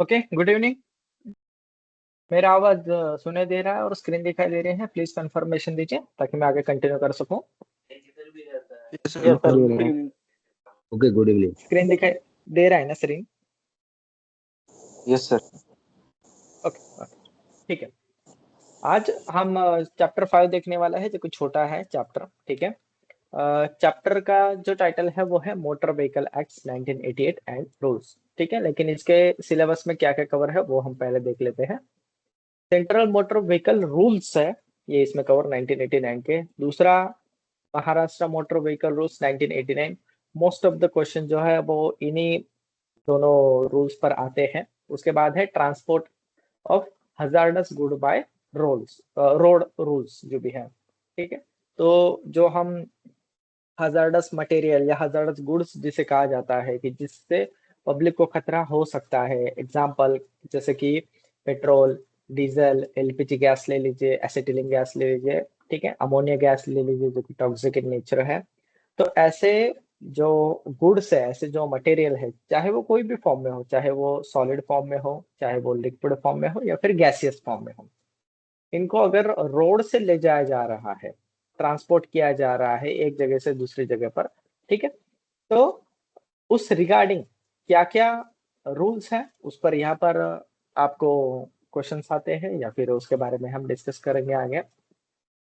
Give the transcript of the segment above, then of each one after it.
Okay, good evening. मेरा आवाज सुनाई दे रहा है और स्क्रीन दिखाई दे रही है? प्लीज कंफर्मेशन दीजिए ताकि मैं आगे कंटिन्यू कर सकूं। Yes sir, yes sir, good good evening. Evening. Okay, good evening. Screen दिखाई दे रहा है ना screen? Yes sir. Okay okay, ठीक है। आज हम चैप्टर 5 देखने वाला है, जो कुछ छोटा है चैप्टर। ठीक है। चैप्टर का जो टाइटल है वो है motor vehicle act 1988 and rules. ठीक है, लेकिन इसके सिलेबस में क्या क्या कवर है वो हम पहले देख लेते हैं। सेंट्रल मोटर व्हीकल रूल्स है, ये इसमें कवर 1989 के। दूसरा, Maharashtra motor vehicle rules 1989। Most of the question जो है वो इन्हीं दोनों रूल्स पर आते हैं। उसके बाद है transport of hazardous good bye road rules जो भी है। ठीक है। तो जो हम हजार्डस मटेरियल या हजार्डस गुड्स जिसे कहा जाता है कि जिससे पब्लिक को खतरा हो सकता है, एग्जाम्पल जैसे कि पेट्रोल, डीजल, एलपीजी गैस ले लीजिए, एसिटिलीन गैस ले लीजिए, ठीक है, अमोनिया गैस ले लीजिए जो कि टॉक्सिक इन नेचर है। तो ऐसे जो गुड्स है, ऐसे जो मटेरियल है, चाहे वो कोई भी फॉर्म में हो, चाहे वो सॉलिड फॉर्म में हो, चाहे वो लिक्विड फॉर्म में हो या फिर गैसियस फॉर्म में हो, इनको अगर रोड से ले जाया जा रहा है, ट्रांसपोर्ट किया जा रहा है एक जगह से दूसरी जगह पर, ठीक है, तो उस रिगार्डिंग क्या क्या रूल्स हैं उस पर यहाँ पर आपको क्वेश्चंस आते हैं या फिर उसके बारे में हम डिस्कस करेंगे आगे।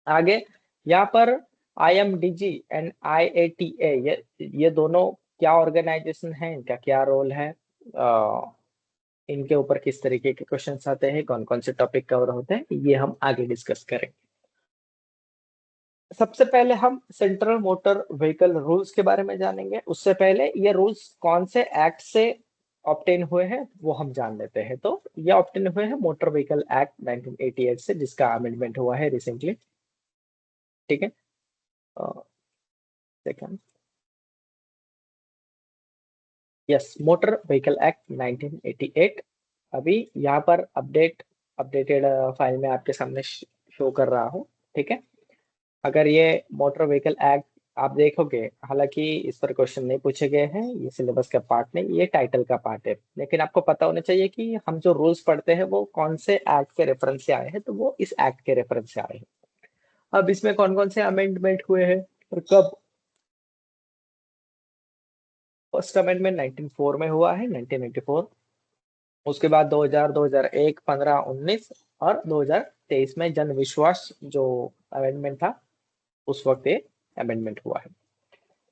आगे यहाँ पर IMDG एंड IATA, ये दोनों क्या ऑर्गेनाइजेशन है, इनका क्या रोल है, इनके ऊपर किस तरीके के क्वेश्चंस आते हैं, कौन कौन से टॉपिक कवर होते हैं, ये हम आगे डिस्कस करेंगे। सबसे पहले हम सेंट्रल मोटर व्हीकल रूल्स के बारे में जानेंगे। उससे पहले ये रूल्स कौन से एक्ट से ऑब्टेन हुए हैं वो हम जान लेते हैं। तो ये ऑब्टेन हुए हैं मोटर व्हीकल एक्ट 1988 से, जिसका अमेंडमेंट हुआ है रिसेंटली। ठीक है। Second, yes, motor vehicle act 1988 अभी यहाँ पर अपडेटेड फाइल में आपके सामने शो कर रहा हूँ। ठीक है। अगर ये मोटर व्हीकल एक्ट आप देखोगे, हालांकि इस पर क्वेश्चन नहीं पूछे गए हैं, ये सिलेबस का पार्ट नहीं, ये टाइटल का पार्ट है, लेकिन आपको पता होना चाहिए कि हम जो रूल्स पढ़ते हैं वो कौन से एक्ट के रेफरेंस से आए हैं, तो वो इस एक्ट के रेफरेंस से आए हैं। अब इसमें कौन कौन से अमेंडमेंट हुए हैं और कब? फर्स्ट अमेंडमेंट 1904 में हुआ है, 1984। उसके बाद 2000, 2001, 15, 19 और 2023 में जन विश्वास जो अमेंडमेंट था, उस वक्त ये अमेंडमेंट हुआ है।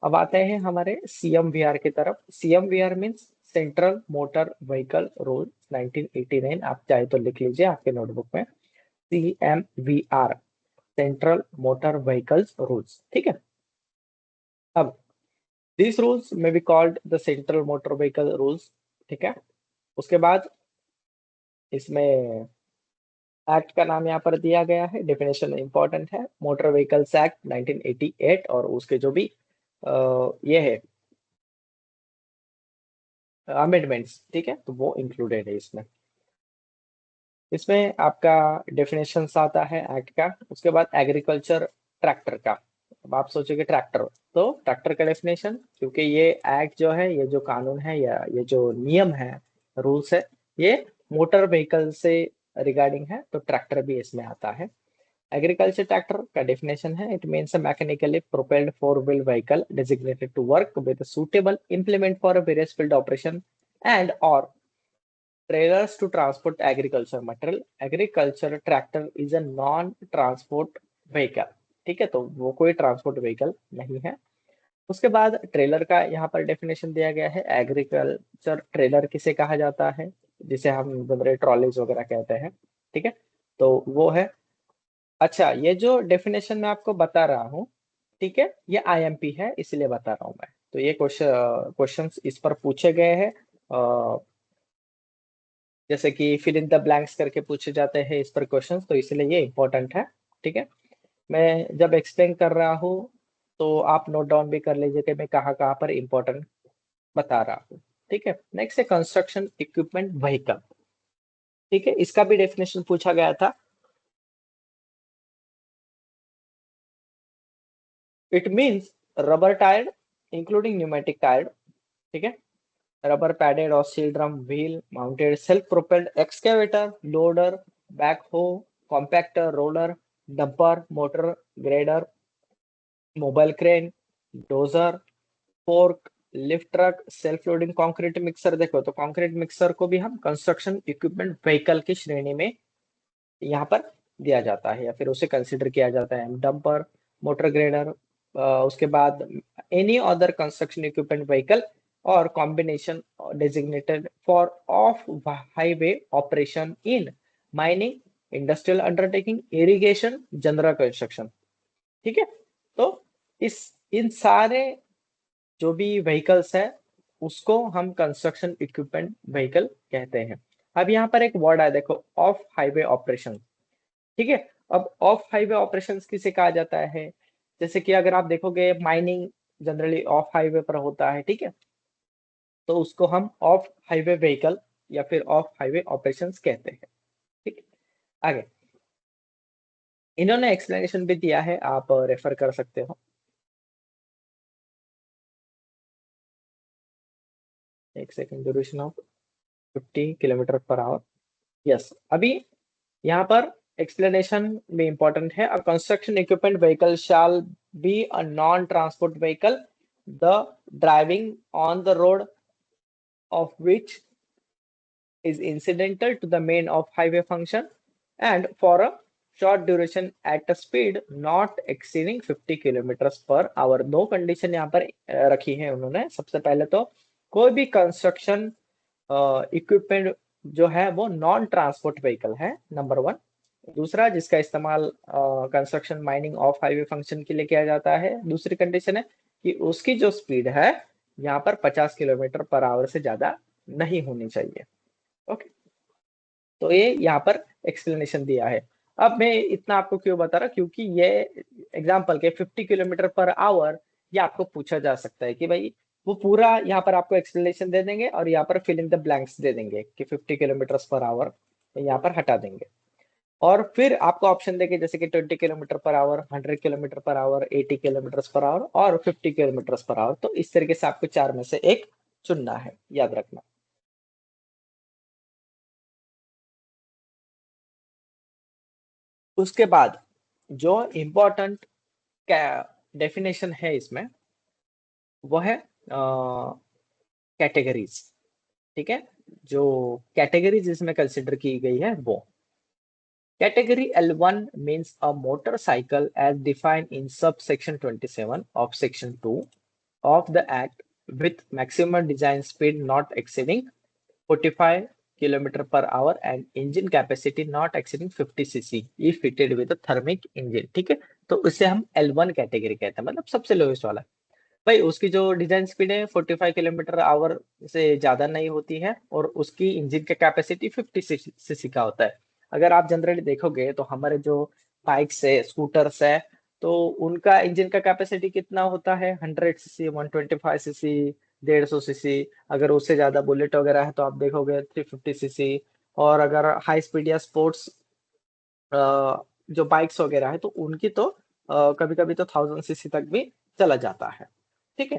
अब आते हैं हमारे CMVR की तरफ। CMVR means central motor vehicle rule 1989। आप चाहे तो लिख लीजिए आपके नोटबुक में, CMVR, central motor vehicles rules. ठीक है। अब दिस रूल्स में be called the central motor vehicle rules. ठीक है। उसके बाद इसमें एक्ट का नाम यहाँ पर दिया गया है, डेफिनेशन इंपॉर्टेंट है, मोटर व्हीकल्स एक्ट 1988, और उसके जो भी ये है अमेंडमेंट्स, ठीक है, तो वो इंक्लूडेड है इसमें। इसमें आपका डेफिनेशन आता है एक्ट का। उसके बाद एग्रीकल्चर ट्रैक्टर का। अब आप सोचोगे ट्रैक्टर, तो ट्रैक्टर का डेफिनेशन, क्योंकि ये एक्ट जो है, ये जो कानून है या ये जो नियम है, रूल्स है, ये मोटर व्हीकल से रिगार्डिंग है, तो ट्रैक्टर भी इसमें आता है। एग्रीकल्चर ट्रैक्टर का डेफिनेशन है, it means a mechanically propelled four wheel vehicle designated to work with a suitable implement for a various field operation and or trailers to transport agriculture material. Agriculture tractor is a non transport vehicle। ठीक है, तो वो कोई transport vehicle नहीं है। उसके बाद trailer का यहाँ पर डेफिनेशन दिया गया है। एग्रीकल्चर ट्रेलर किसे कहा जाता है, जिसे हम जनरल ट्रॉलीज वगैरह कहते हैं। ठीक है, तो वो है। अच्छा, ये जो डेफिनेशन मैं आपको बता रहा हूँ, ठीक है, ये IMP है इसलिए बता रहा हूँ मैं। तो ये क्वेश्चंस इस पर पूछे गए हैं, जैसे कि फिल इन द ब्लैंक्स करके पूछे जाते हैं इस पर क्वेश्चंस, तो इसलिए ये इंपॉर्टेंट है। ठीक है। मैं जब एक्सप्लेन कर रहा हूँ तो आप नोट डाउन भी कर लीजिए कि मैं कहाँ कहाँ पर इंपॉर्टेंट बता रहा हूँ। ठीक है। नेक्स्ट है कंस्ट्रक्शन इक्विपमेंट व्हीकल। ठीक है, इसका भी डेफिनेशन पूछा गया था। It means rubber tired including pneumatic tired. ठीक है, rubber padded or steel drum wheel mounted self-propelled excavator, loader, backhoe, compactor, roller, dumper, motor, grader, mobile crane, dozer, fork, lift truck, self loading concrete mixer. देखो तो concrete mixer को भी हम construction equipment vehicle की श्रेणी में यहाँ पर दिया जाता है या फिर उसे कंसिडर किया जाता है। डंपर, मोटर ग्रेडर, उसके बाद any other construction equipment vehicle और combination designated for off highway operation in mining, industrial undertaking, irrigation, general construction. ठीक है, तो इस इन सारे जो भी व्हीकल्स है उसको हम कंस्ट्रक्शन इक्विपमेंट व्हीकल कहते हैं। अब यहाँ पर एक वर्ड है, देखो, ऑफ हाईवे ऑपरेशन। ठीक है, अब ऑफ हाईवे ऑपरेशंस किसे कहा जाता है? जैसे कि अगर आप देखोगे माइनिंग जनरली ऑफ हाईवे पर होता है, ठीक है, तो उसको हम ऑफ हाईवे व्हीकल या फिर ऑफ हाईवे ऑपरेशंस कहते हैं। ठीक है, आगे इन्होंने एक्सप्लेनेशन भी दिया है, आप रेफर कर सकते हो। एक second, duration of 50 kilometre per hour. Yes, अभी यहाँ पर एक्सप्लेनेशन में इंपॉर्टेंट है, अ construction equipment vehicle shall be a non transport vehicle the driving on the road of which is incidental to the main of highway function and for a short duration at a speed not exceeding 50 kilometre per hour. दो condition यहाँ पर रखी है उन्होंने। सबसे पहले तो कोई भी कंस्ट्रक्शन इक्विपमेंट जो है वो नॉन ट्रांसपोर्ट व्हीकल है, नंबर वन। दूसरा, जिसका इस्तेमाल construction mining of highway function के लिए किया जाता है। दूसरी कंडीशन है कि उसकी जो स्पीड है यहाँ पर 50 किलोमीटर पर आवर से ज्यादा नहीं होनी चाहिए। ओके, तो ये यहाँ पर एक्सप्लेनेशन दिया है। अब मैं इतना आपको क्यों बता रहा, क्योंकि ये एग्जाम्पल के 50 किलोमीटर पर आवर ये आपको पूछा जा सकता है कि भाई वो पूरा यहाँ पर आपको एक्सप्लेनेशन दे देंगे और यहाँ पर फिल इन द ब्लैंक्स दे देंगे कि 50 किलोमीटर पर आवर यहाँ पर हटा देंगे और फिर आपको ऑप्शन देंगे जैसे कि 20 kilometre per hour, 100 kilometre per hour, 80 kilometre per hour और 50 किलोमीटर पर आवर। तो इस तरीके से आपको चार में से एक चुनना है, याद रखना। उसके बाद जो इम्पोर्टेंट डेफिनेशन है इसमें वो है कैटेगरीज। ठीक है, जो कैटेगरीज इसमें कंसिडर की गई है वो category L1 means a motorcycle as defined in subsection 27 of section 2 of the act with maximum design speed not exceeding 45 kilometer per hour and engine capacity not exceeding 50 cc if fitted with a thermic engine। ठीक है, तो इसे हम L1 category कहते हैं, मतलब सबसे lowest वाला। भाई उसकी जो डिजाइन स्पीड है 45 किलोमीटर आवर से ज्यादा नहीं होती है और उसकी इंजन का कैपेसिटी 50 सीसी का होता है। अगर आप जनरली देखोगे तो हमारे जो बाइक्स है, स्कूटर्स है, तो उनका इंजन का कैपेसिटी कितना होता है? 100 सीसी, 125 सीसी, 150 सीसी। अगर उससे ज्यादा बुलेट वगैरह है तो आप देखोगे 350 सीसी। और अगर हाई स्पीड या स्पोर्ट्स जो बाइक्स वगैरह है तो उनकी तो कभी कभी तो 1000 सीसी तक भी चला जाता है। ठीक है,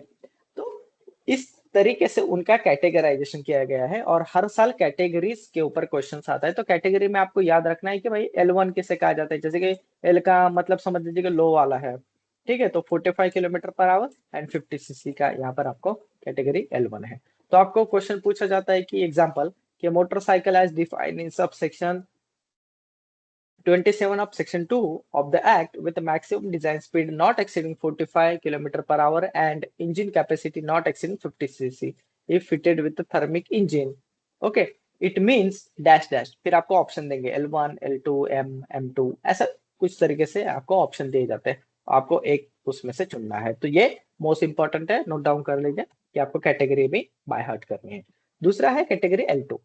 तो इस तरीके से उनका कैटेगराइजेशन किया गया है और हर साल कैटेगरीज के ऊपर क्वेश्चन आता है। तो कैटेगरी में आपको याद रखना है कि भाई L1 किसे कहा जाता है। जैसे कि एल का मतलब समझ लीजिए कि लो वाला है, ठीक है, तो 45 kilometre per hour and 50 CC का यहाँ पर आपको कैटेगरी L1 है। तो आपको क्वेश्चन पूछा जाता है कि एग्जाम्पल कि motorcycle as defined in sub section 27 of section 2 of the act with a maximum design speed not exceeding 45 km per hour and engine capacity not exceeding 50 cc if fitted with a thermic engine। okay, it means dash dash, फिर आपको option देंगे L1, L2, M, M2, ऐसा कुछ तरीके से आपको option दिए जाते हैं। आपको एक उसमें से चुनना है। तो ये मोस्ट इंपॉर्टेंट है, नोट डाउन कर लीजिए कि आपको कैटेगरी भी बाय हार्ट करनी है। दूसरा है कैटेगरी L2।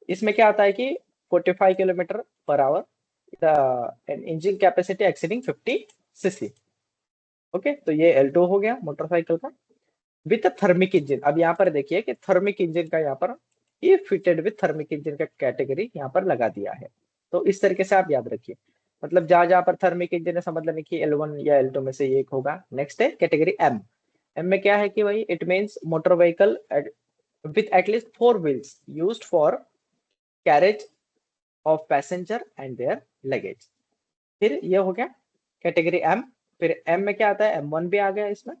इसमें क्या आता है कि 45 kilometre per hour an engine capacity exceeding 50 cc। Okay, तो ये L2 हो गया मोटरसाइकिल का विथ थर्मिक इंजन। अब यहाँ पर देखिए कि थर्मिक इंजन का यहाँ पर ये फिटेड विथ थर्मिक इंजन का कैटेगरी यहाँ पर लगा दिया है। तो इस तरीके से आप याद रखिए, मतलब जहां जहां पर थर्मिक इंजन है समझ लेने की L1 या L2 में से एक होगा। नेक्स्ट है कैटेगरी M। एम में क्या है कि भाई it means motor vehicle with at least 4 wheels used for carriage of passenger and their luggage। फिर ये हो गया कैटेगरी एम। फिर एम में क्या आता है, M1 भी आ गया इसमें।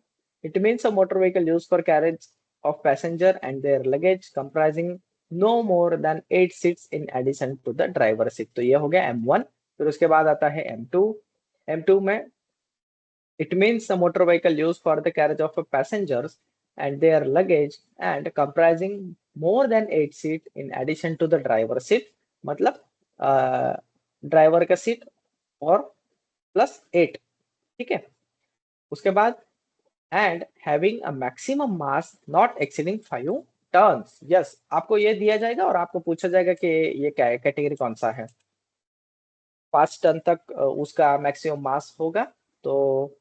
It means a motor vehicle use for carriage of passenger and their luggage comprising no more than 8 seats in addition to the driver seat. तो ये हो गया M1। फिर उसके बाद आता है M2। M2 में it means a motor vehicle used for the carriage of passengers and their luggage and comprising more than 8 seats in addition to the driver seat। मतलब ड्राइवर का सीट और प्लस 8। ठीक है। उसके बाद and having a maximum mass not exceeding 5 turns. Yes, आपको ये दिया जाएगा और आपको पूछा जाएगा कि ये क्या कैटेगरी कौन सा है। 5 टन तक उसका मैक्सिमम मास होगा। तो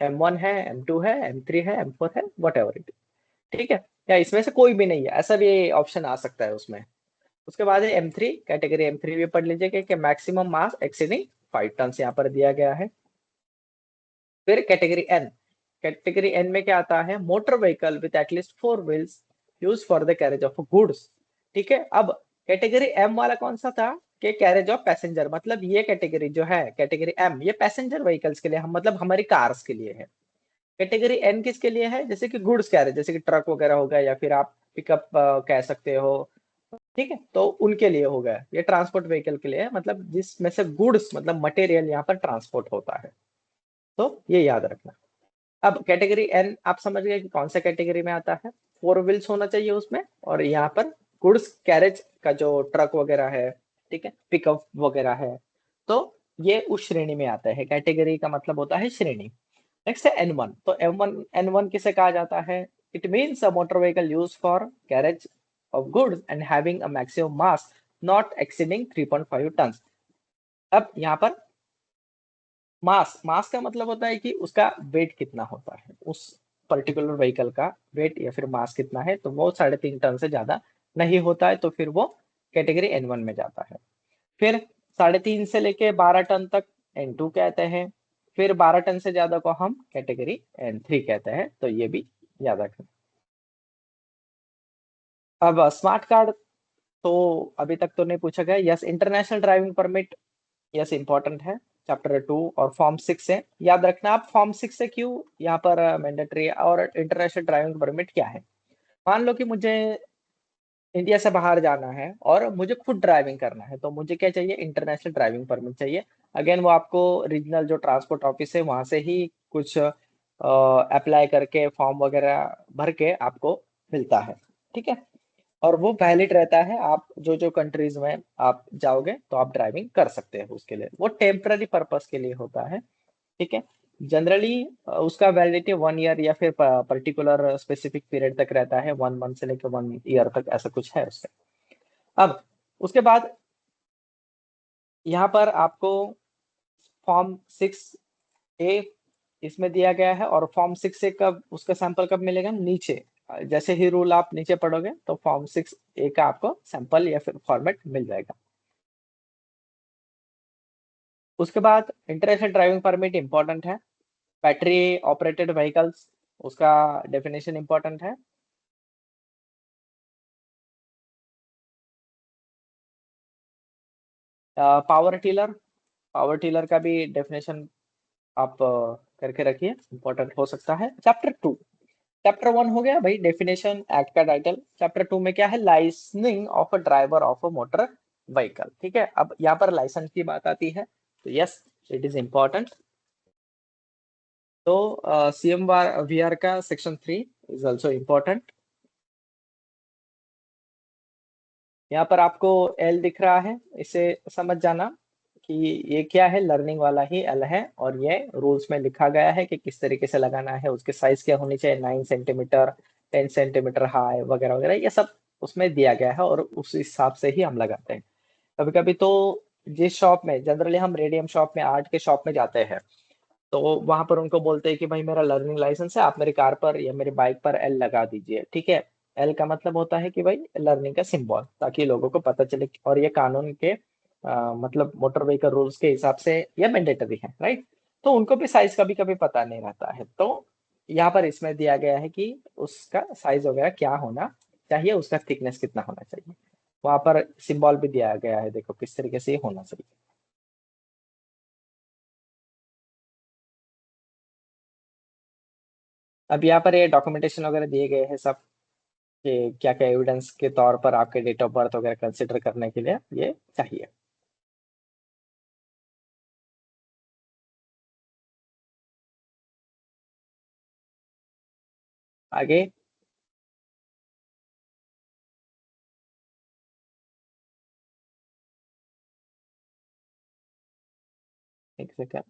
M1 है, M2 है, M3 है, M4 है, वट एवर इट। ठीक है, या इसमें से कोई भी नहीं है, ऐसा भी ऑप्शन आ सकता है उसमें। उसके बाद है M3 कैटेगरी। M3 भी पढ़ लीजिए कि मैक्सिमम मास एक्सीडिंग 5 टन यहाँ पर दिया गया है। फिर कैटेगरी एन। कैटेगरी एन में क्या आता है, motor vehicle with at least 4 wheels use for the carriage of goods. ठीक है। अब कैटेगरी एम वाला कौन सा था कि कैरेज ऑफ पैसेंजर, मतलब ये कैटेगरी जो है कैटेगरी एम, ये पैसेंजर व्हीकल्स के लिए, हम मतलब हमारी कार्स के लिए है। कैटेगरी एन किसके लिए है, जैसे कि गुड्स कैरेज, जैसे कि ट्रक वगैरह हो गया या फिर आप पिकअप कह सकते हो। ठीक है, तो उनके लिए हो गया। ये ट्रांसपोर्ट व्हीकल के लिए है, मतलब जिसमें से गुड्स मतलब मटेरियल यहाँ पर ट्रांसपोर्ट होता है। तो ये याद रखना। अब कैटेगरी एन आप समझ गए कि कौन सा कैटेगरी में आता है। 4 व्हील्स होना चाहिए उसमें, और यहाँ पर गुड्स कैरेज का जो ट्रक वगैरह है, ठीक है, पिकअप वगैरह है, तो ये उस श्रेणी में आता है। कैटेगरी का मतलब होता है श्रेणी। नेक्स्ट है N1। तो N1 किसे कहा जाता है, it means a motor vehicle use for carriage of goods and having a maximum mass not exceeding 3.5 tonne. अब यहाँ पर मास, मास का मतलब होता है कि उसका वेट कितना होता है, उस पर्टिकुलर व्हीकल का वेट या फिर मास कितना है। तो वो 3.5 टन से ज्यादा नहीं होता है, तो फिर वो कैटेगरी N1 में जाता है। फिर 3.5 से लेके 12 टन तक N2 कहते हैं। फिर 12 टन से ज्यादा को हम कैटेगरी N3 कहते हैं। तो ये भी याद रखें। अब स्मार्ट कार्ड तो अभी तक तो नहीं पूछा गया। Yes, international driving permit, yes important है। चैप्टर 2 और फॉर्म 6 से याद रखना। आप फॉर्म 6 से क्यों यहाँ पर मैंडेटरी और इंटरनेशनल ड्राइविंग परमिट क्या है। मान लो कि मुझे इंडिया से बाहर जाना है और मुझे खुद ड्राइविंग करना है, तो मुझे क्या चाहिए, इंटरनेशनल ड्राइविंग परमिट चाहिए। अगेन वो आपको रीजनल जो ट्रांसपोर्ट ऑफिस है वहां से ही कुछ अप्लाई करके फॉर्म वगैरह भर के आपको मिलता है। ठीक है, और वो वैलिड रहता है। आप जो जो कंट्रीज में आप जाओगे तो आप ड्राइविंग कर सकते हो उसके लिए। वो टेम्पररी पर्पस के लिए होता है। ठीक है, जनरली उसका वैलिडिटी 1 ईयर या फिर पर्टिकुलर स्पेसिफिक पीरियड तक रहता है, 1 मंथ से लेकर 1 ईयर तक, ऐसा कुछ है उसका। अब उसके बाद यहाँ पर आपको फॉर्म 6A इसमें दिया गया है, और फॉर्म 6A कब उसका सैंपल कब मिलेगा, नीचे जैसे ही रूल आप नीचे पढ़ोगे तो फॉर्म 6A का आपको सैंपल या फिर फॉर्मेट मिल जाएगा। उसके बाद इंटरनेशनल ड्राइविंग परमिट इंपॉर्टेंट है। बैटरी ऑपरेटेड व्हीकल्स, उसका डेफिनेशन इंपॉर्टेंट है। पावर टिलर, पावर टिलर का भी डेफिनेशन आप करके रखिए, इंपॉर्टेंट हो सकता है। चैप्टर 2, चैप्टर 1 हो गया भाई डेफिनेशन, एक्ट का टाइटल। चैप्टर 2 में क्या है, licensing of a driver of a motor vehicle. ठीक है, अब यहाँ पर लाइसेंस की बात आती है, तो यस इट इज इम्पोर्टेंट। तो CMVR का सेक्शन 3 इज ऑल्सो इम्पोर्टेंट। यहाँ पर आपको एल दिख रहा है, इसे समझ जाना कि ये क्या है, लर्निंग वाला ही एल है, और ये रूल्स में लिखा गया है कि किस तरीके से लगाना है। उसके साइज क्या होनी चाहिए, 9 सेंटीमीटर, 10 सेंटीमीटर हाई वगैरह वगैरह, ये सब उसमें दिया गया है, और उस हिसाब से ही हम लगाते हैं। कभी कभी तो जिस शॉप में, जनरली हम रेडियम शॉप में, आर्ट के शॉप में जाते हैं, तो वहां पर उनको बोलते हैं कि भाई मेरा लर्निंग लाइसेंस है, आप मेरी कार पर या मेरी बाइक पर एल लगा दीजिए। ठीक है, एल का मतलब होता है कि भाई लर्निंग का सिंबल, ताकि लोगों को पता चले। और ये कानून के मतलब मोटर व्हीकल रूल्स के हिसाब से ये मैंडेटरी है, राइट। तो उनको भी साइज कभी कभी पता नहीं रहता है, तो यहाँ पर इसमें दिया गया है कि उसका साइज वगैरह क्या होना चाहिए, उसका थिकनेस कितना होना चाहिए। वहां पर सिंबल भी दिया गया है, देखो किस तरीके से ये होना चाहिए। अब यहाँ पर ये डॉक्यूमेंटेशन वगैरह दिए गए हैं सब, कि क्या क्या एविडेंस के तौर पर आपके डेट ऑफ बर्थ वगैरह कंसिडर करने के लिए ये चाहिए। आगे एक सेकंड।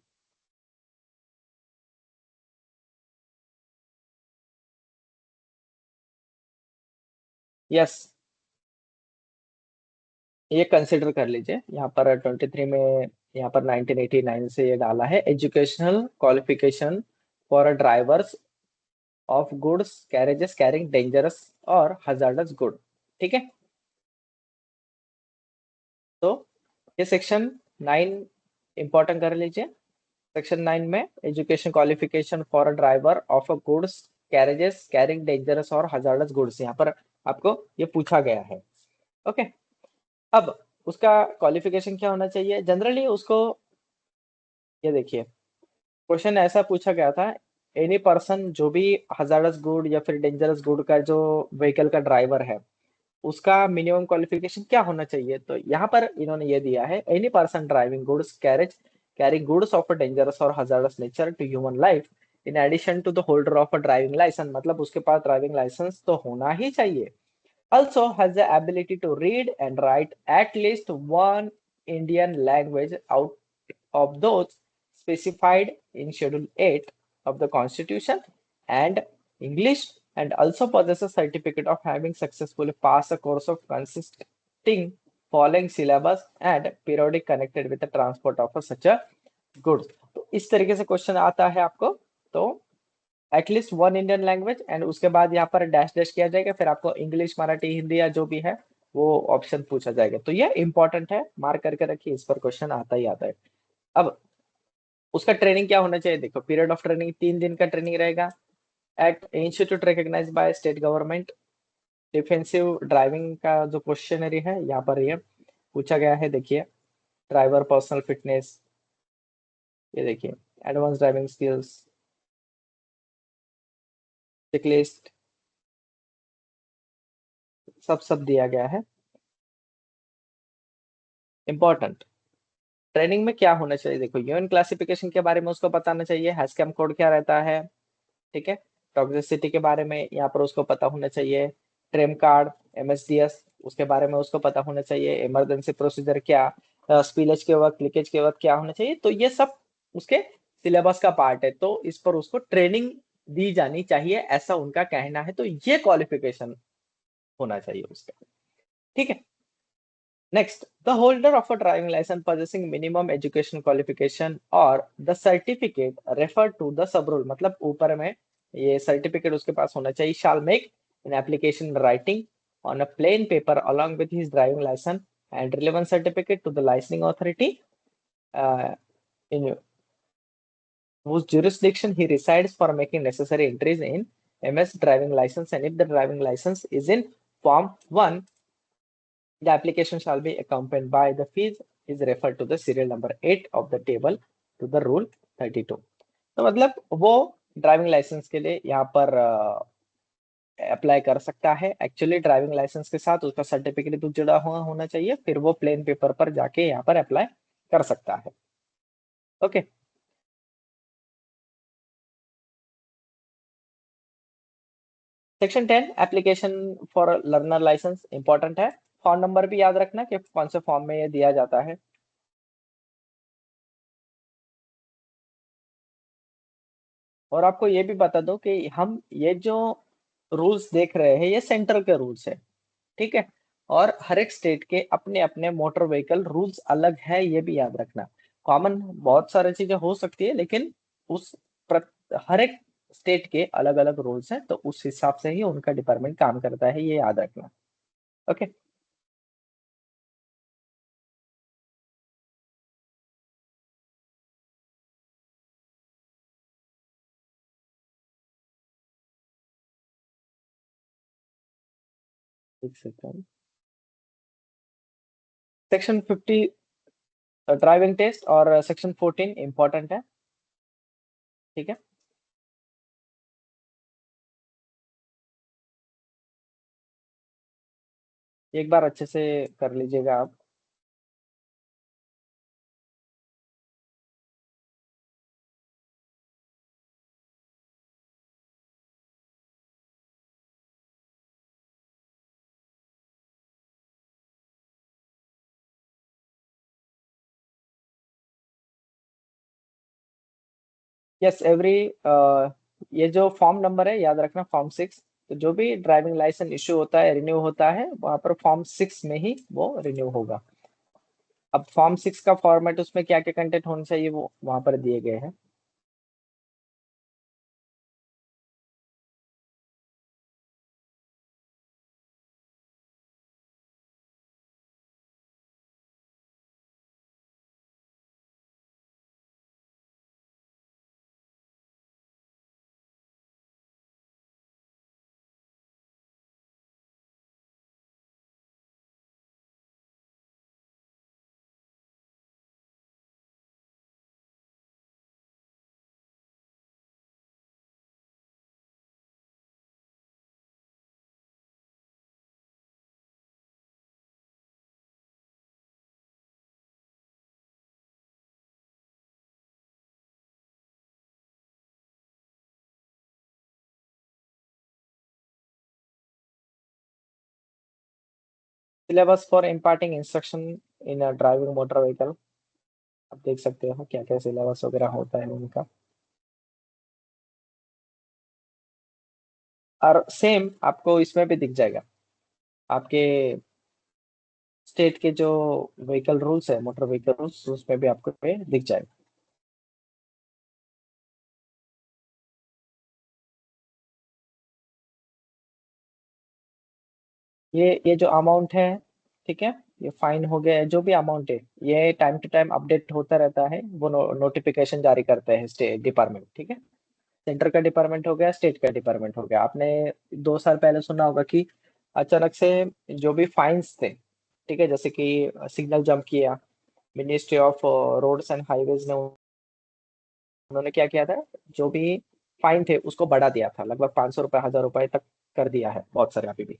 यस, ये कंसिडर कर लीजिए। यहाँ पर 23 में, यहाँ पर 1989 से ये डाला है, educational qualification for drivers of goods carriages carrying dangerous और हजार्डस गुड। ठीक है, तो ये सेक्शन 9 इंपॉर्टेंट कर लीजिए। सेक्शन 9 में education qualification for a driver of a goods carriages carrying dangerous और हजार्डस गुड्स, यहाँ पर आपको ये पूछा गया है। ओके, अब उसका क्वालिफिकेशन क्या होना चाहिए जनरली उसको, ये देखिए क्वेश्चन ऐसा पूछा गया था, एनी पर्सन जो भी हजार्डस गुड या फिर डेंजरस गुड का जो व्हीकल का ड्राइवर है, उसका मिनिमम क्वालिफिकेशन क्या होना चाहिए। तो यहाँ पर इन्होंने ये दिया है, any person driving goods carriage carrying goods of a dangerous और hazardous nature to human life in addition to the holder of a driving licence, मतलब उसके पास ड्राइविंग लाइसेंस तो होना ही चाहिए। Also has the ability to read and write at least one Indian language out of those specified in Schedule 8 of the Constitution and English, and also possesses a certificate of having successfully passed a course of consisting following syllabus and periodic connected with the transport of such a goods। तो इस तरीके से question आता है आपको। तो at least one Indian language and उसके बाद यहाँ पर डैश डैश किया जाएगा, फिर आपको इंग्लिश मराठी हिंदी या जो भी है वो ऑप्शन पूछा जाएगा। तो ये इंपॉर्टेंट है, मार्क करके रखिए, इस पर क्वेश्चन आता ही आता है। अब उसका ट्रेनिंग क्या होना चाहिए, देखो पीरियड ऑफ ट्रेनिंग 3 दिन का ट्रेनिंग रहेगा at institute recognise by state government. Defensive driving का जो क्वेश्चनरी है यहाँ पर ये पूछा गया है, देखिए ड्राइवर पर्सनल फिटनेस, ये देखिए एडवांस ड्राइविंग स्किल्स, चेकलिस्ट, सब सब दिया गया है। इंपॉर्टेंट ट्रेनिंग में क्या होना चाहिए, देखो यूएन क्लासिफिकेशन के बारे में उसको बताना चाहिए, हैशकैम कोड क्या रहता है, ठीक है, टॉक्सिसिटी के बारे में यहाँ पर उसको पता होना चाहिए, ट्रेम कार्ड, एमएसडीएस उसके बारे में उसको पता होना चाहिए, इमरजेंसी प्रोसीजर क्या, स्पिलेज के वक्त लीकेज के वक्त क्या होना चाहिए। तो ये सब उसके सिलेबस का पार्ट है, तो इस पर उसको ट्रेनिंग दी जानी चाहिए, ऐसा उनका कहना है। तो ये क्वालिफिकेशन होना चाहिए उसका, ठीक है। Next, the holder of a driving license possessing minimum education qualification or the certificate referred to the sub rule, मतलब ऊपर में ये सर्टिफिकेट उसके पास होना चाहिए, shall make an application in writing on a plain paper along with his driving license and relevant certificate to the licensing authority in whose jurisdiction he resides for making necessary entries in MS driving license, and if the driving license is in Form 1, the application shall be accompanied by the fees is referred to the serial number 8 of the table to the rule 32। तो मतलब वो driving licence के लिए यहाँ पर apply कर सकता है। एक्चुअली ड्राइविंग लाइसेंस के साथ उसका सर्टिफिकेट भी जुड़ा हुआ होना चाहिए, फिर वो प्लेन पेपर पर जाके यहाँ पर अप्लाई कर सकता है। Okay, section 10 application for learner licence important है। फॉर्म नंबर भी याद रखना कि कौन से फॉर्म में ये दिया जाता है। और आपको ये भी बता दो कि हम ये जो रूल्स देख रहे हैं ये सेंट्रल के रूल्स है, ठीक है, और हर एक स्टेट के अपने अपने मोटर व्हीकल रूल्स अलग है, ये भी याद रखना। कॉमन बहुत सारी चीजें हो सकती है, लेकिन उस हर एक स्टेट के अलग अलग रूल्स हैं, तो उस हिसाब से ही उनका डिपार्टमेंट काम करता है, ये याद रखना। ओके। एक सेकंड। सेक्शन 50 ड्राइविंग टेस्ट और सेक्शन 14 इंपॉर्टेंट है, ठीक है। एक बार अच्छे से कर लीजिएगा आप। यस एवरी ये जो फॉर्म नंबर है याद रखना, फॉर्म 6। तो जो भी ड्राइविंग लाइसेंस इश्यू होता है, रिन्यू होता है, वहां पर फॉर्म 6 में ही वो रिन्यू होगा। अब फॉर्म 6 का फॉर्मेट, उसमें क्या क्या कंटेंट होना चाहिए वो वहां पर दिए गए हैं। Syllabus for imparting instruction in a driving motor vehicle, आप देख सकते हो क्या क्या सिलेबस वगैरह होता है उनका। और सेम आपको इसमें भी दिख जाएगा, आपके स्टेट के जो व्हीकल रूल्स है, मोटर व्हीकल रूल्स, उसमें भी आपको पे दिख जाएगा। ये जो अमाउंट है, ठीक है, ये फाइन हो गया है, जो भी अमाउंट है ये टाइम टू टाइम अपडेट होता रहता है, वो नोटिफिकेशन जारी करते हैं स्टेट डिपार्टमेंट, ठीक है। सेंटर का डिपार्टमेंट हो गया, स्टेट का डिपार्टमेंट हो गया। आपने 2 साल पहले सुना होगा कि अचानक से जो भी फाइन्स थे, ठीक है, जैसे कि सिग्नल जंप किया, ministry of roads and highways ने उन्होंने क्या किया था, जो भी फाइन थे उसको बढ़ा दिया था, लगभग 500 रुपए, 1000 रुपए तक कर दिया है बहुत सारे अभी भी।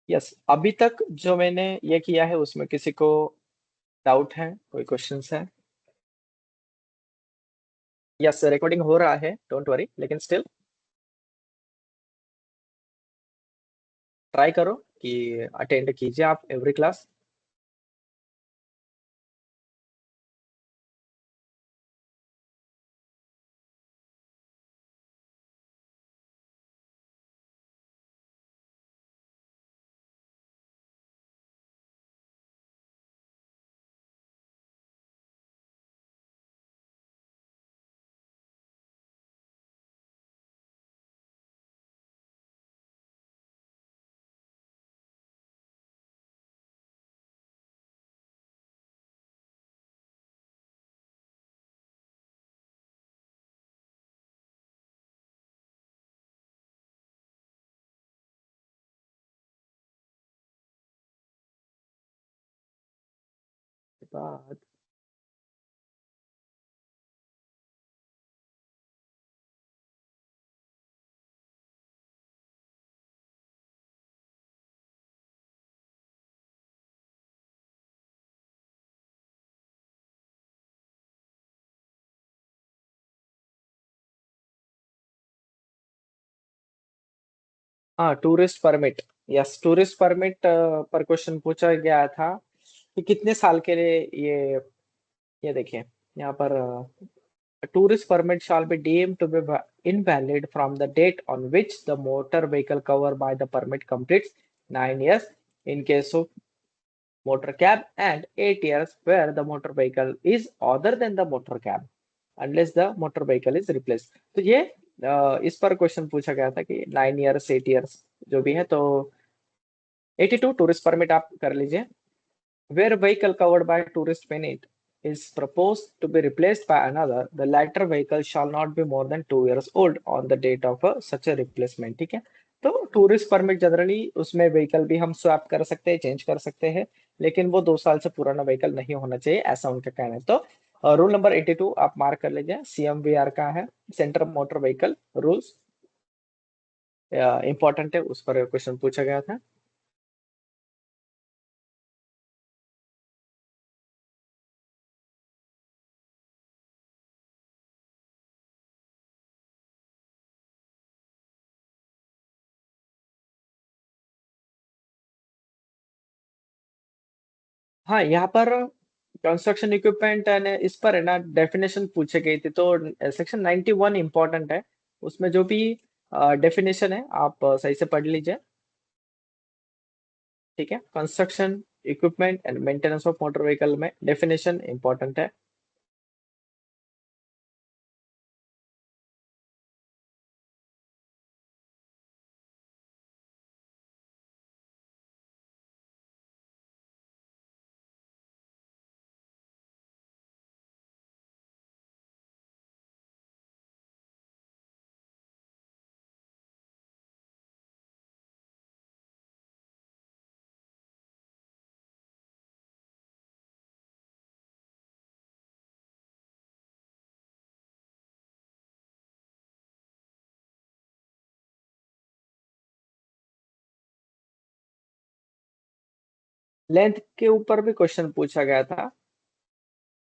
यस, अभी तक जो मैंने ये किया है उसमें किसी को डाउट है, कोई क्वेश्चंस है? यस, रिकॉर्डिंग हो रहा है, डोंट वरी, लेकिन स्टिल ट्राई करो कि अटेंड कीजिए आप एवरी क्लास। बाद हाँ, tourist permit. Yes, tourist permit पर क्वेश्चन पूछा गया था कि कितने साल के लिए ये देखिए यहाँ पर, a tourist permit shall be deemed to be invalid from the date on which the motor vehicle covered by the permit completes 9 years in case of motor cab and 8 years where the motor vehicle is other than the motor cab unless the motor vehicle is replaced। तो ये इस पर question पूछा गया था कि 9 years 8 years जो भी है, तो 82 टूरिस्ट परमिट आप कर लीजिए। Where vehicle covered by tourist permit is proposed to be replaced by another, the latter vehicle shall not be more than 2 years old on the date of such a replacement। ठीक है, तो tourist permit generally उसमें vehicle भी हम swap कर सकते हैं, change कर सकते हैं, लेकिन वो 2 साल से पुराना व्हीकल नहीं होना चाहिए, ऐसा उनका कहना है। तो रूल नंबर 82 आप मार्क कर लीजिए, CMVR का है, centre motor vehicle rules, important है, उस पर क्वेश्चन पूछा गया था। हाँ, यहाँ पर कंस्ट्रक्शन इक्विपमेंट एंड इस पर है ना डेफिनेशन पूछे गई थी, तो सेक्शन 91 इम्पोर्टेंट है, उसमें जो भी डेफिनेशन है आप सही से पढ़ लीजिए। ठीक है, construction equipment and maintenance of motor vehicle में डेफिनेशन इंपॉर्टेंट है। लेंथ के ऊपर भी क्वेश्चन पूछा गया था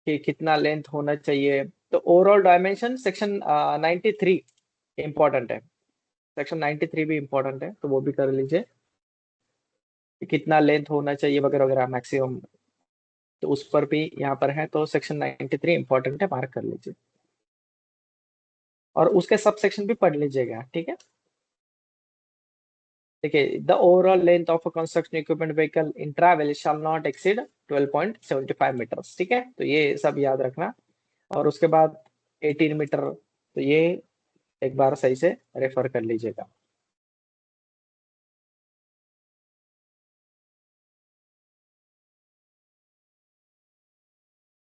कि कितना लेंथ होना चाहिए, तो ओवरऑल डायमेंशन सेक्शन 93 इम्पोर्टेंट है, सेक्शन 93 भी इम्पोर्टेंट है, तो वो भी कर लीजिए कि कितना लेंथ होना चाहिए वगैरह वगैरह मैक्सिमम, तो उस पर भी यहाँ पर है, तो सेक्शन 93 इंपॉर्टेंट है, मार्क कर लीजिए और उसके सब सेक्शन भी पढ़ लीजिएगा। ठीक है, देखिए, the overall length of a construction equipment vehicle in travel shall not exceed 12.75 metres. ठीक है, तो ये सब याद रखना, और उसके बाद 18 मीटर, तो ये एक बार सही से रेफर कर लीजिएगा।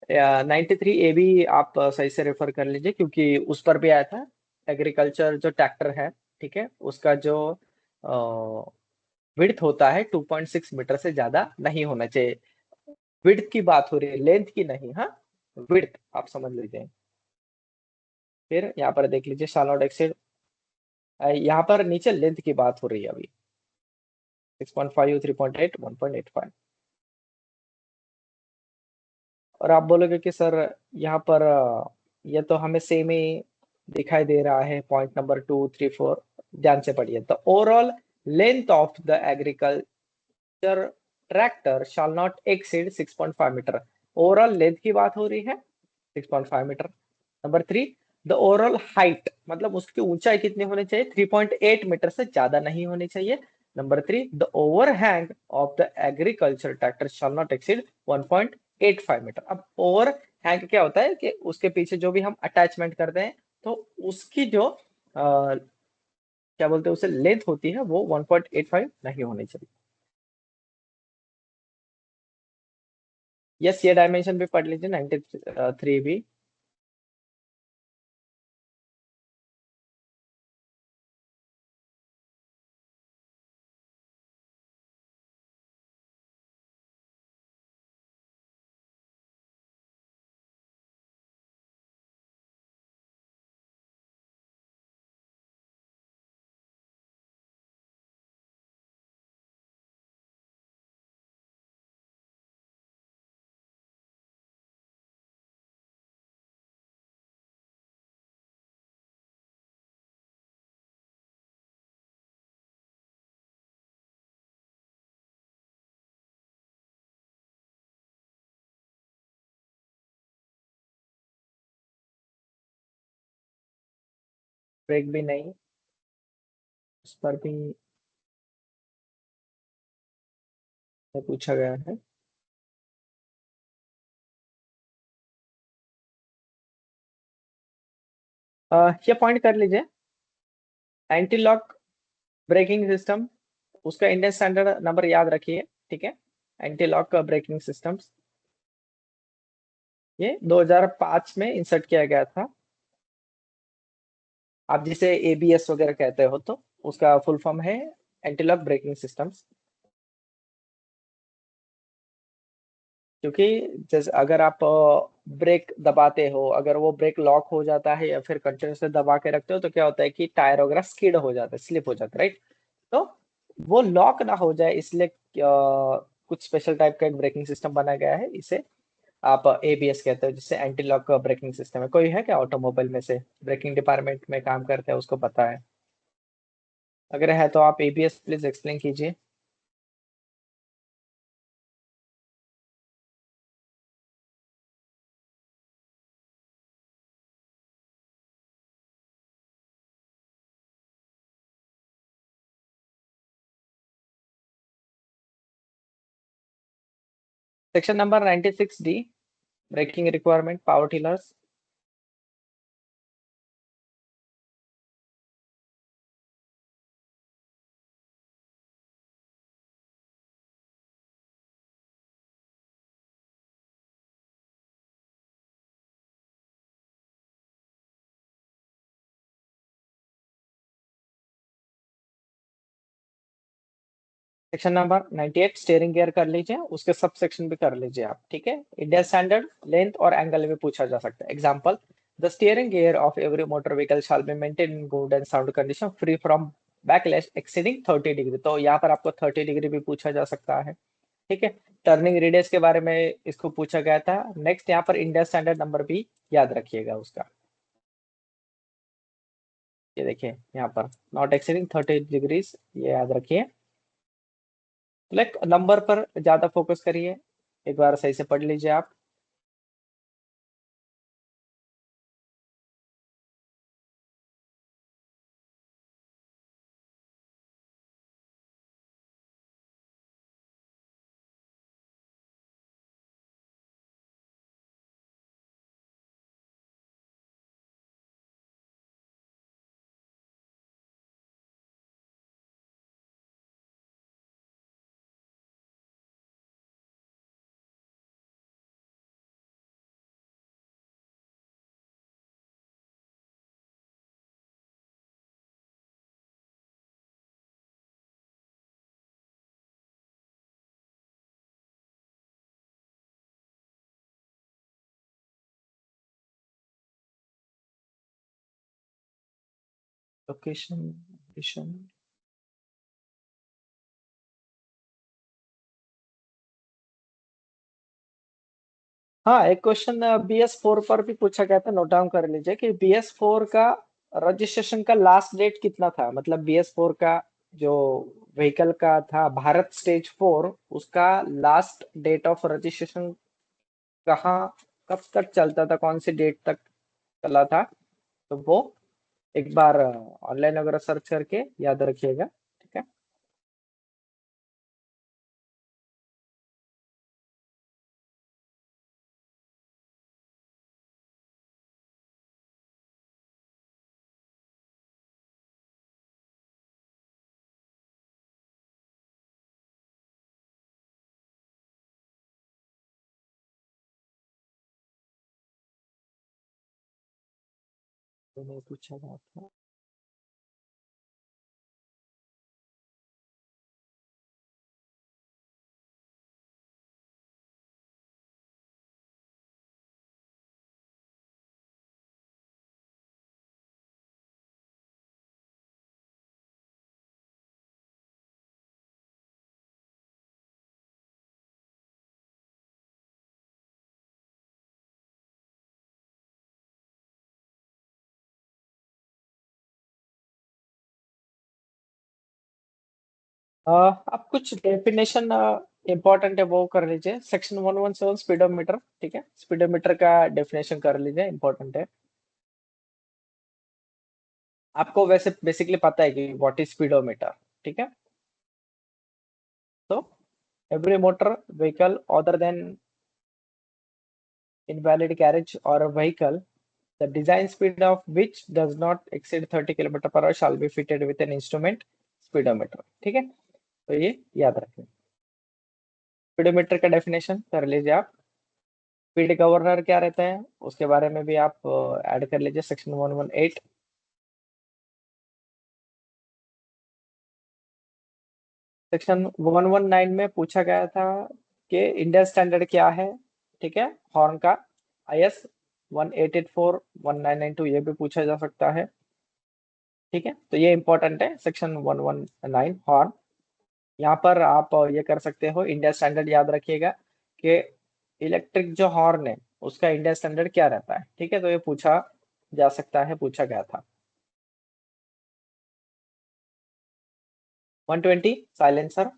या 93 ए भी आप सही से रेफर कर लीजिए, क्योंकि उस पर भी आया था, एग्रीकल्चर जो ट्रैक्टर है, ठीक है, उसका जो विड्थ होता है 2.6 मीटर से ज्यादा नहीं होना चाहिए। विड्थ की बात हो रही है, लेंथ की नहीं, हाँ, विड्थ आप समझ लीजिए। फिर यहाँ पर देख लीजिए, शार्लोट एक्सिड, यहाँ पर नीचे लेंथ की बात हो रही है अभी, 6.5, 3.8, 1.85। और आप बोलोगे कि सर यहाँ पर ये तो हमें सेम ही दिखाई दे रहा है, पॉइंट नंबर 2, 3, 4, ध्यान से पढ़िए। The overall length of the agriculture tractor shall not exceed 6.5 metre, overall length की बात हो रही है, 6.5 metre. Number 3, the overall height, मतलब उसकी ऊंचाई कितनी होनी चाहिए, 3.8 मीटर से ज्यादा नहीं होनी चाहिए। Number 3, the overhang of the agriculture tractor shall not exceed 1.85 metre. अब ओवर हैंग क्या होता है कि उसके पीछे जो भी हम अटैचमेंट करते हैं, तो उसकी जो क्या बोलते हैं उसे लेंथ होती है, वो 1.85 नहीं होनी चाहिए। यस, ये डायमेंशन भी पढ़ लीजिए, 93 भी। ब्रेक भी नहीं, उस पर भी पूछा गया है। ये पॉइंट कर लीजिए, एंटी लॉक ब्रेकिंग सिस्टम उसका इंडियन स्टैंडर्ड नंबर याद रखिए, ठीक है। एंटी लॉक ब्रेकिंग सिस्टम्स, ये 2005 में इंसर्ट किया गया था। आप जिसे एबीएस वगैरह कहते हो, तो उसका फुल फॉर्म है एंटी लॉक ब्रेकिंग सिस्टम्स। क्योंकि जैसे अगर आप ब्रेक दबाते हो, अगर वो ब्रेक लॉक हो जाता है या फिर कंटिन्यूसली दबा के रखते हो, तो क्या होता है कि टायर वगैरह स्किड हो जाता है, स्लिप हो जाता है, राइट। तो वो लॉक ना हो जाए, इसलिए कुछ स्पेशल टाइप का एक ब्रेकिंग सिस्टम बनाया गया है, इसे आप एबीएस कहते हो, जिससे एंटी लॉक ब्रेकिंग सिस्टम है। कोई है क्या ऑटोमोबाइल में से ब्रेकिंग डिपार्टमेंट में काम करते हैं, उसको पता है? अगर है तो आप एबीएस प्लीज एक्सप्लेन कीजिए। Section number 96D, breaking requirement power tillers. Section number 98 steering gear कर लीजिए, उसके सब सेक्शन भी कर लीजिए आप, ठीक है। इंडिया स्टैंडर्ड लेंथ और एंगल भी पूछा जा सकता है। Example, the steering gear of every motor vehicle shall be maintain in good and sound condition free from backlash exceeding 30 degree. तो यहाँ पर आपको 30 डिग्री भी पूछा जा सकता है, ठीक है। टर्निंग रेडियस के बारे में इसको पूछा गया था। नेक्स्ट यहाँ पर इंडिया स्टैंडर्ड नंबर भी याद रखिएगा उसका। ये देखिए यहाँ पर नॉट एक्सीडिंग 30 डिग्रीज, ये याद रखिए। लाइक नंबर पर ज्यादा फोकस करिए, एक बार सही से पढ़ लीजिए आप। Location location. हाँ, एक क्वेश्चन BS4 पर भी पूछा गया था, नोट डाउन कर लीजिए कि BS4 का रजिस्ट्रेशन का लास्ट डेट कितना था। मतलब BS4 का जो व्हीकल का था, भारत स्टेज 4, उसका लास्ट डेट ऑफ रजिस्ट्रेशन कहाँ, कब तक चलता था, कौन सी डेट तक चला था। तो वो एक बार ऑनलाइन वगैरह सर्च करके याद रखिएगा, ठीक है। तो नहीं पूछा गया था। आप कुछ डेफिनेशन इंपॉर्टेंट है वो कर लीजिए। सेक्शन 117 स्पीडोमीटर, ठीक है, स्पीडोमीटर का डेफिनेशन कर लीजिए, इंपॉर्टेंट है। आपको वैसे बेसिकली पता है कि व्हाट इज स्पीडोमीटर, ठीक है। तो every motor vehicle other than invalid carriage or a vehicle, the design speed of which does not exceed 30 km per hour shall be fitted with an instrument speedometer, ठीक है। तो ये याद रखें। Speedometer का डेफिनेशन कर लीजिए आप। स्पीड गवर्नर क्या रहता है उसके बारे में भी आप ऐड कर लीजिए सेक्शन 118। सेक्शन 119 में पूछा गया था कि इंडियन स्टैंडर्ड क्या है, ठीक है, हॉर्न का। IS 1884 1992 ये भी पूछा जा सकता है, ठीक है। तो ये इंपॉर्टेंट है सेक्शन 119 हॉर्न। यहाँ पर आप ये कर सकते हो, इंडिया स्टैंडर्ड याद रखिएगा कि इलेक्ट्रिक जो हॉर्न है उसका इंडिया स्टैंडर्ड क्या रहता है, ठीक है। तो ये पूछा जा सकता है, पूछा गया था। 120 साइलेंसर।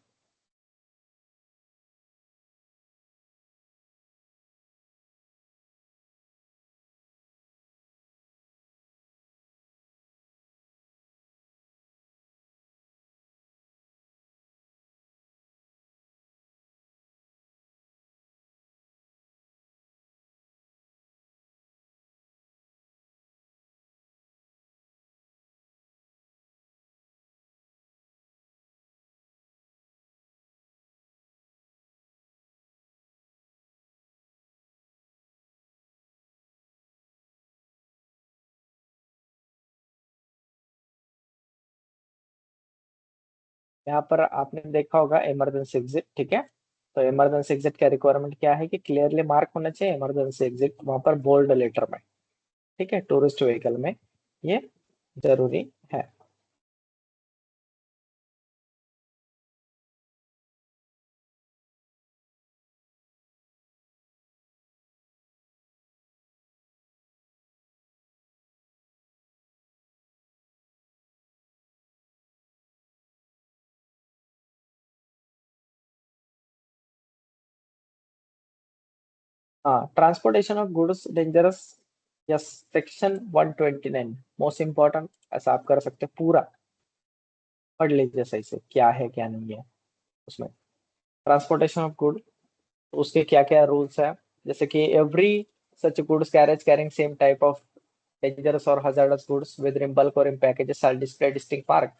यहाँ पर आपने देखा होगा इमरजेंसी एग्जिट, ठीक है। तो इमरजेंसी एग्जिट का रिक्वायरमेंट क्या है कि क्लियरली मार्क होना चाहिए इमरजेंसी एग्जिट वहां पर बोल्ड लेटर में, ठीक है, टूरिस्ट व्हीकल में ये जरूरी है। हाँ, transportation of goods dangerous, yes, section 129 most important. ऐसा आप कर सकते हैं, पूरा पढ़ लीजिए सही से क्या है क्या नहीं है उसमें। ट्रांसपोर्टेशन ऑफ गुड, उसके क्या क्या रूल्स है, जैसे कि every such goods carriage carrying same type of dangerous or hazardous goods whether in bulk or in packages shall display distinct mark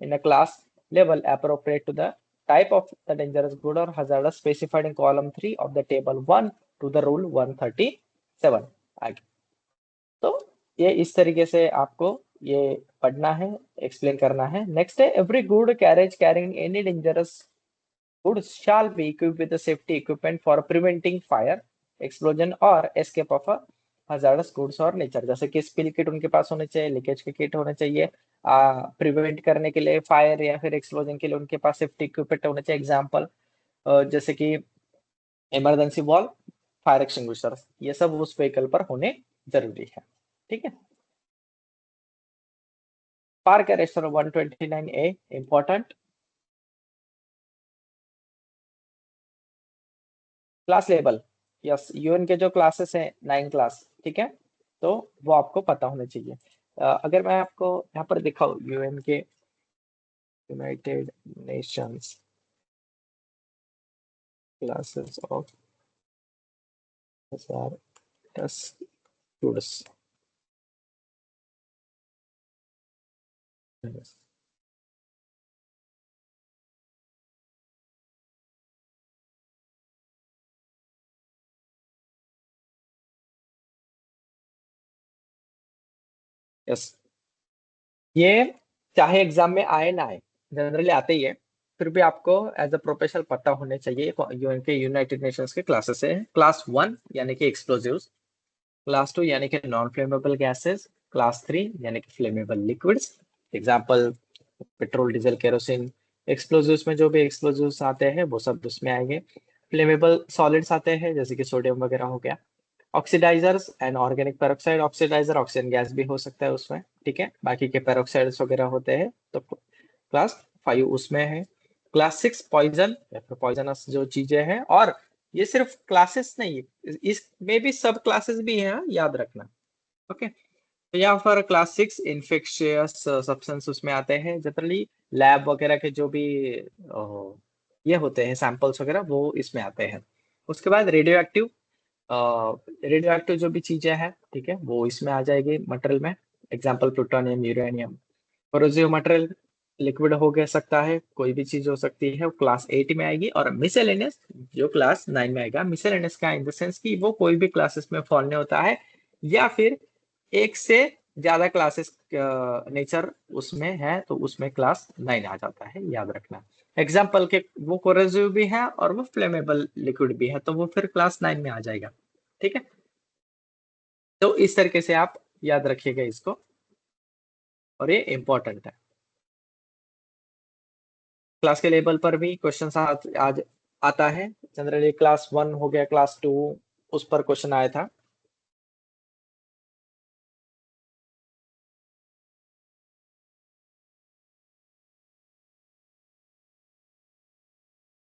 in a class level appropriate to the type of the dangerous good or hazardous specified in column 3 of the table 1 to the rule 137 आगे। तो ये इस तरीके से आपको ये पढ़ना है, एक्सप्लेन करना है। नेक्स्ट है every good carriage carrying any dangerous goods shall be equipped with the safety equipment for preventing fire, explosion or escape of a hazardous goods or nature। जैसे कि स्पिल किट उनके पास होने चाहिए, लीकेज के kit होने चाहिए, prevent करने के लिए फायर या फिर एक्सप्लोजन के लिए उनके पास सेफ्टी इक्विपमेंट होने चाहिए। एग्जांपल जैसे कि इमरजेंसी वॉल, फायर एक्सटिंग्विशर, ये सब उस व्हीकल पर होने जरूरी है, ठीक है। Park arrest 129A important. Class level, yes, UN के जो क्लासेस हैं 9 क्लास, ठीक है, तो वो आपको पता होने चाहिए। अगर मैं आपको यहाँ पर दिखाऊं यूएन के, United Nations classes of students, yes, ये चाहे एग्जाम में आए ना आए, जनरली आते ही है, फिर भी आपको एज अ प्रोफेशनल पता होने चाहिए। यूएन के यूनाइटेड नेशंस के क्लासेस है। क्लास 1 यानी कि एक्सप्लोजिव्स, क्लास 2 यानी कि नॉन फ्लेमेबल गैसेस, क्लास 3 यानी कि flammable liquids, example petrol, diesel, kerosene. Explosives में जो भी एक्सप्लोजिव्स आते हैं वो सब उसमें आएंगे। फ्लेमेबल सॉलिड्स आते हैं जैसे कि सोडियम वगैरह हो गया। Oxidisers and organic peroxide, oxidiser oxygen gas भी हो सकता है उसमें, ठीक है। बाकी के पेरोक्साइड्स वगैरह होते हैं। तो क्लास 5 उसमें है। क्लास 6 पॉइजन या फिर पॉइजनस जो चीजें हैं, और ये सिर्फ क्लासेस नहीं, इसमें भी सब क्लासेस भी हैं, याद रखना, ओके। तो यहाँ पर क्लास 6 इन्फेक्शियस सब्सटेंस उसमें आते हैं। जनरली लैब वगैरह के जो भी ये होते हैं सैंपल्स वगैरह वो इसमें आते हैं। उसके बाद रेडियो एक्टिव, रेडियो एक्टिव जो भी चीजें हैं, ठीक है, वो इसमें आ जाएगी मटेरियल में। Example plutonium, uranium. Corrosive material, liquid हो गया सकता है, कोई भी चीज हो सकती है, वो क्लास 8 में आएगी। और मिसेलेनियस जो क्लास 9 में आएगा। मिसेलेनियस का इन द सेंस कि वो कोई भी क्लासेस में फॉल नहीं होता है, या फिर एक से ज्यादा क्लासेस नेचर उसमें है तो उसमें क्लास 9 आ जाता है, याद रखना। एग्जाम्पल के वो कोरेसिव भी है और वो फ्लेमेबल लिक्विड भी है, तो वो फिर क्लास 9 में आ जाएगा। ठीक है, तो इस तरीके से आप याद रखिएगा इसको, और ये इंपॉर्टेंट है। क्लास के लेवल पर भी क्वेश्चन आज आता है। जनरली क्लास 1 हो गया, क्लास 2 उस पर क्वेश्चन आया था।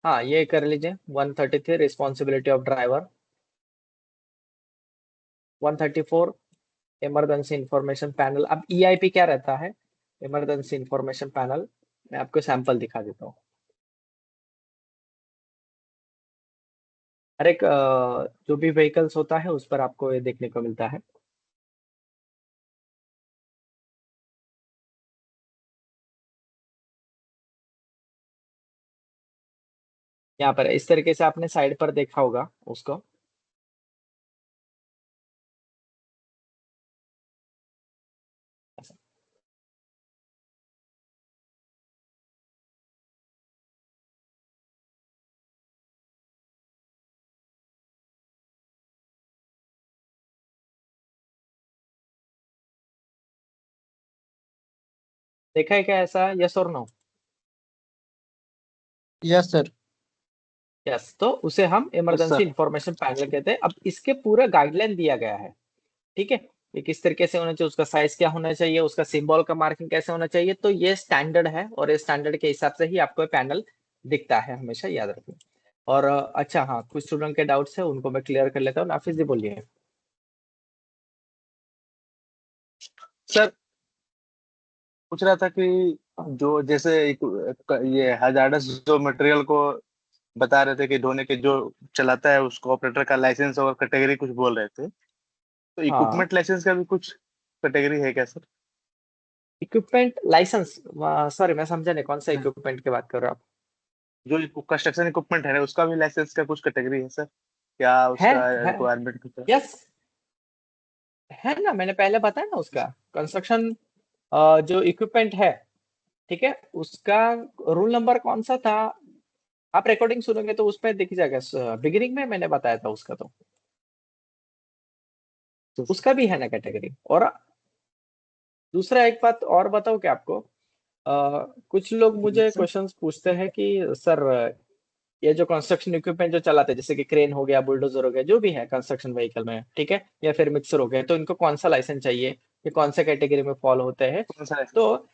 हाँ, ये कर लीजिए। 133 responsibility of driver, 134 emergency information panel. अब ईआईपी क्या रहता है, इमरजेंसी इंफॉर्मेशन पैनल, मैं आपको सैंपल दिखा देता हूँ। हर एक जो भी व्हीकल्स होता है उस पर आपको ये देखने को मिलता है। यहाँ पर इस तरीके से आपने साइड पर देखा होगा उसको। देखा है क्या ऐसा, यस और नो? Yes sir. यस, तो उसे हम yes emergency sir. Information panel कहते हैं। अब इसके पूरा गाइडलाइन दिया गया है, ठीक है। ये किस तरीके से होना चाहिए, उसका साइज क्या होना चाहिए, उसका सिंबल का मार्किंग कैसे होना चाहिए, तो ये स्टैंडर्ड है, और ये स्टैंडर्ड के हिसाब से ही आपको पैनल दिखता है, हमेशा याद रखना। और अच्छा हाँ, कुछ स्टूडेंट के डाउट्स है उनको मैं क्लियर कर लेता हूँ। नाफिस जी बोलिए। सर पूछ रहा था कि जो जैसे ये हजार्डस जो मटेरियल को बता रहे थे कि ढोने के जो चलाता है उसको ऑपरेटर का लाइसेंस और कैटेगरी कुछ बोल रहे थे, तो हाँ, इक्विपमेंट लाइसेंस का भी कुछ कैटेगरी है क्या सर? इक्विपमेंट लाइसेंस, सॉरी मैं समझा नहीं, कौन सा हाँ। इक्विपमेंट की बात कर रहे हो आप? जो कंस्ट्रक्शन इक्विपमेंट है उसका भी लाइसेंस का कुछ कैटेगरी है सर? क्या है उसका है रिक्वायरमेंट कुछ है? यस, है ना, मैंने पहले बताया ना उसका। कंस्ट्रक्शन जो इक्विपमेंट है, ठीक है, उसका रूल नंबर कौन सा था, आप रिकॉर्डिंग सुनोगे तो उसमें दिख जाएगा। बिगिनिंग में मैंने बताया था उसका, तो उसका भी है ना कैटेगरी। और दूसरा एक बात और बताओ क्या आपको, कुछ लोग मुझे सर क्वेश्चंस पूछते हैं कि सर ये जो कंस्ट्रक्शन इक्विपमेंट जो चलाते हैं, जैसे कि क्रेन हो गया, बुलडोजर हो गया, जो भी है कंस्ट्रक्शन व्हीकल में, ठीक है, या फिर मिक्सर हो गया, तो इनको कौन सा लाइसेंस चाहिए, ये कौन सा कैटेगरी में फॉलो होते हैं? कौन सा लाइसेंस? तो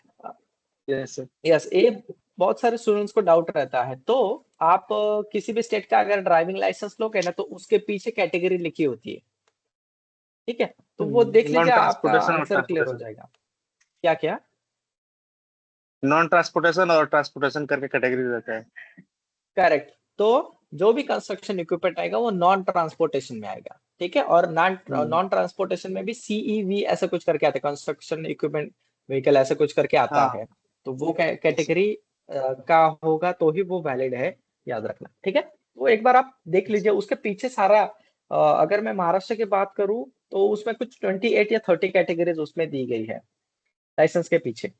यस सर। यस, ये बहुत सारे स्टूडेंट्स को डाउट रहता है। तो आप किसी भी स्टेट का अगर ड्राइविंग लाइसेंस लोगे ना, तो उसके पीछे कैटेगरी लिखी होती है, ठीक है, तो वो देख नॉन लीजिए, आपका ट्रांसपोर्टेशन और आंसर क्लियर हो ट्रांसपोर्टेशन, जाएगा। क्या क्या? नॉन ट्रांसपोर्टेशन और ट्रांसपोर्टेशन करके कैटेगरी रहता है। करेक्ट। तो जो भी कंस्ट्रक्शन इक्विपमेंट आएगा वो नॉन ट्रांसपोर्टेशन में आएगा, ठीक है। और नॉन हम्म, नॉन ट्रांसपोर्टेशन में भी सीईवी ऐसा कुछ करके आता है, कंस्ट्रक्शन इक्विपमेंट व्हीकल ऐसा कुछ करके आता हाँ। है। तो वो यस सर। कैटेगरी का होगा तो ही वो वैलिड है, याद रखना, ठीक है। वो एक बार आप देख लीजिए उसके पीछे सारा। अगर मैं महाराष्ट्र की बात करूं तो उसमें कुछ 28 या 30 कैटेगरीज उसमें दी गई है लाइसेंस के पीछे।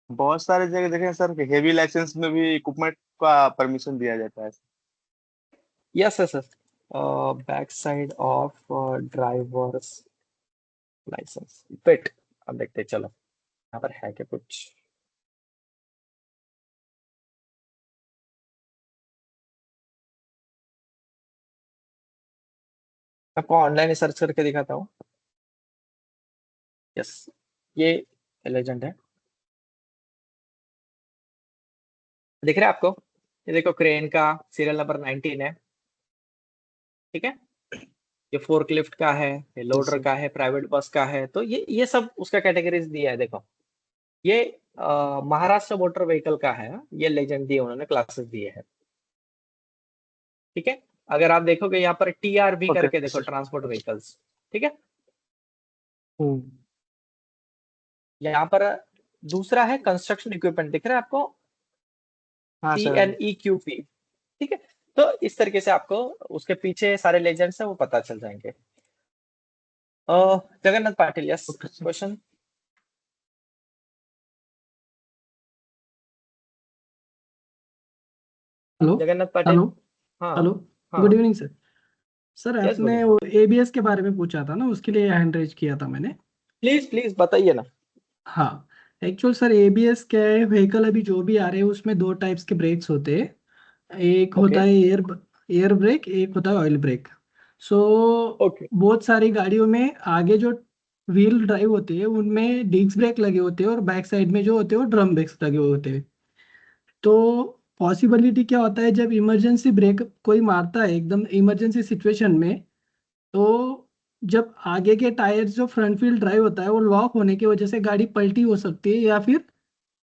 बहुत सारे जगह देखे हैं सर कि हेवी लाइसेंस में भी इक्विपमेंट का परमिशन दिया जाता है। Yes yes yes, back side of driver's licence fit. अब देखते हैं, चलो यहाँ पर है क्या कुछ। आपको ऑनलाइन सर्च करके दिखाता हूँ। यस, ये लेजेंड है, दिख रहा है आपको? ये देखो, क्रेन का सीरियल नंबर 19 है, ठीक है। ये फोर्कलिफ्ट का है, ये यस लोडर सर। का है, प्राइवेट बस का है, तो ये सब उसका कैटेगरीज दिया है, देखो। ये महाराष्ट्र मोटर व्हीकल का है, ये लेजेंड दिए उन्होंने, क्लासेस दिए हैं, ठीक है। अगर आप देखोगे यहाँ पर टीआरवी ओके करके देखो, सर। ट्रांसपोर्ट व्हीकल्स, ठीक है। हम्म। यहाँ पर दूसरा है कंस्ट्रक्शन इक्विपमेंट, दिख रहा है आपको, हाँ सर। CNEQP, ठीक है। तो इस तरीके से आपको उसके पीछे सारे लेजेंड्स हैं वो पता चल जाएंगे। Jagannath Patil, yes okay sir. Question. Hello. Jagannath Patil. Hello. हाँ हेलो। हाँ। Good evening sir. Sir yes, good आपने इवनिंग। वो एबीएस के बारे में पूछा था ना, उसके लिए हैंड रेज किया था मैंने। प्लीज प्लीज बताइए ना। हाँ। एक्चुअल सर एबीएस क्या है, व्हीकल अभी जो भी आ रहे हैं उसमें दो टाइप्स के ब्रेक्स होते हैं। एक ओके होता है एयर एयर ब्रेक, एक होता है ऑयल ब्रेक। So okay. बहुत सारी गाड़ियों में आगे जो व्हील ड्राइव होते हैं उनमें डिस्क ब्रेक लगे होते हैं, और बैक साइड में जो होते हैं वो ड्रम ब्रेक्स लगे हुए होते हैं। तो पॉसिबिलिटी क्या होता है, जब इमरजेंसी ब्रेक कोई मारता है एकदम इमरजेंसी सिचुएशन में, तो जब आगे के टायर जो फ्रंट व्हील ड्राइव होता है वो लॉक होने की वजह से गाड़ी पलटी हो सकती है, या फिर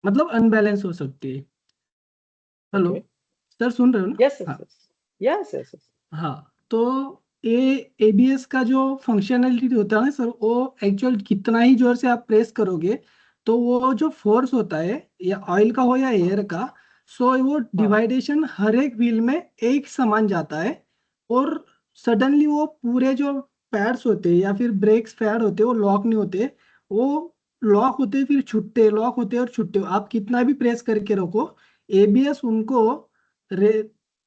मतलब अनबैलेंस हो सकती है। हेलो। ओके। सर सुन रहे हो ना? यस यस हाँ। यस। Yes yes yes. हाँ। तो ए एबीएस का जो फंक्शनैलिटी होता है ना सर, वो एक्चुअल कितना ही जोर से आप प्रेस करोगे तो वो जो फोर्स होता है, या ऑयल का हो या हाँ एयर का, सो वो हाँ। डिवाइडेशन हर एक व्हील में एक समान जाता है। और सडनली वो पूरे जो पैड्स होते हैं या फिर ब्रेक्स पैड होते हैं वो लॉक नहीं होते। वो लॉक होते फिर छुट्टे, लॉक होते और छुट्टे, आप कितना भी प्रेस करके रखो, एबीएस उनको रे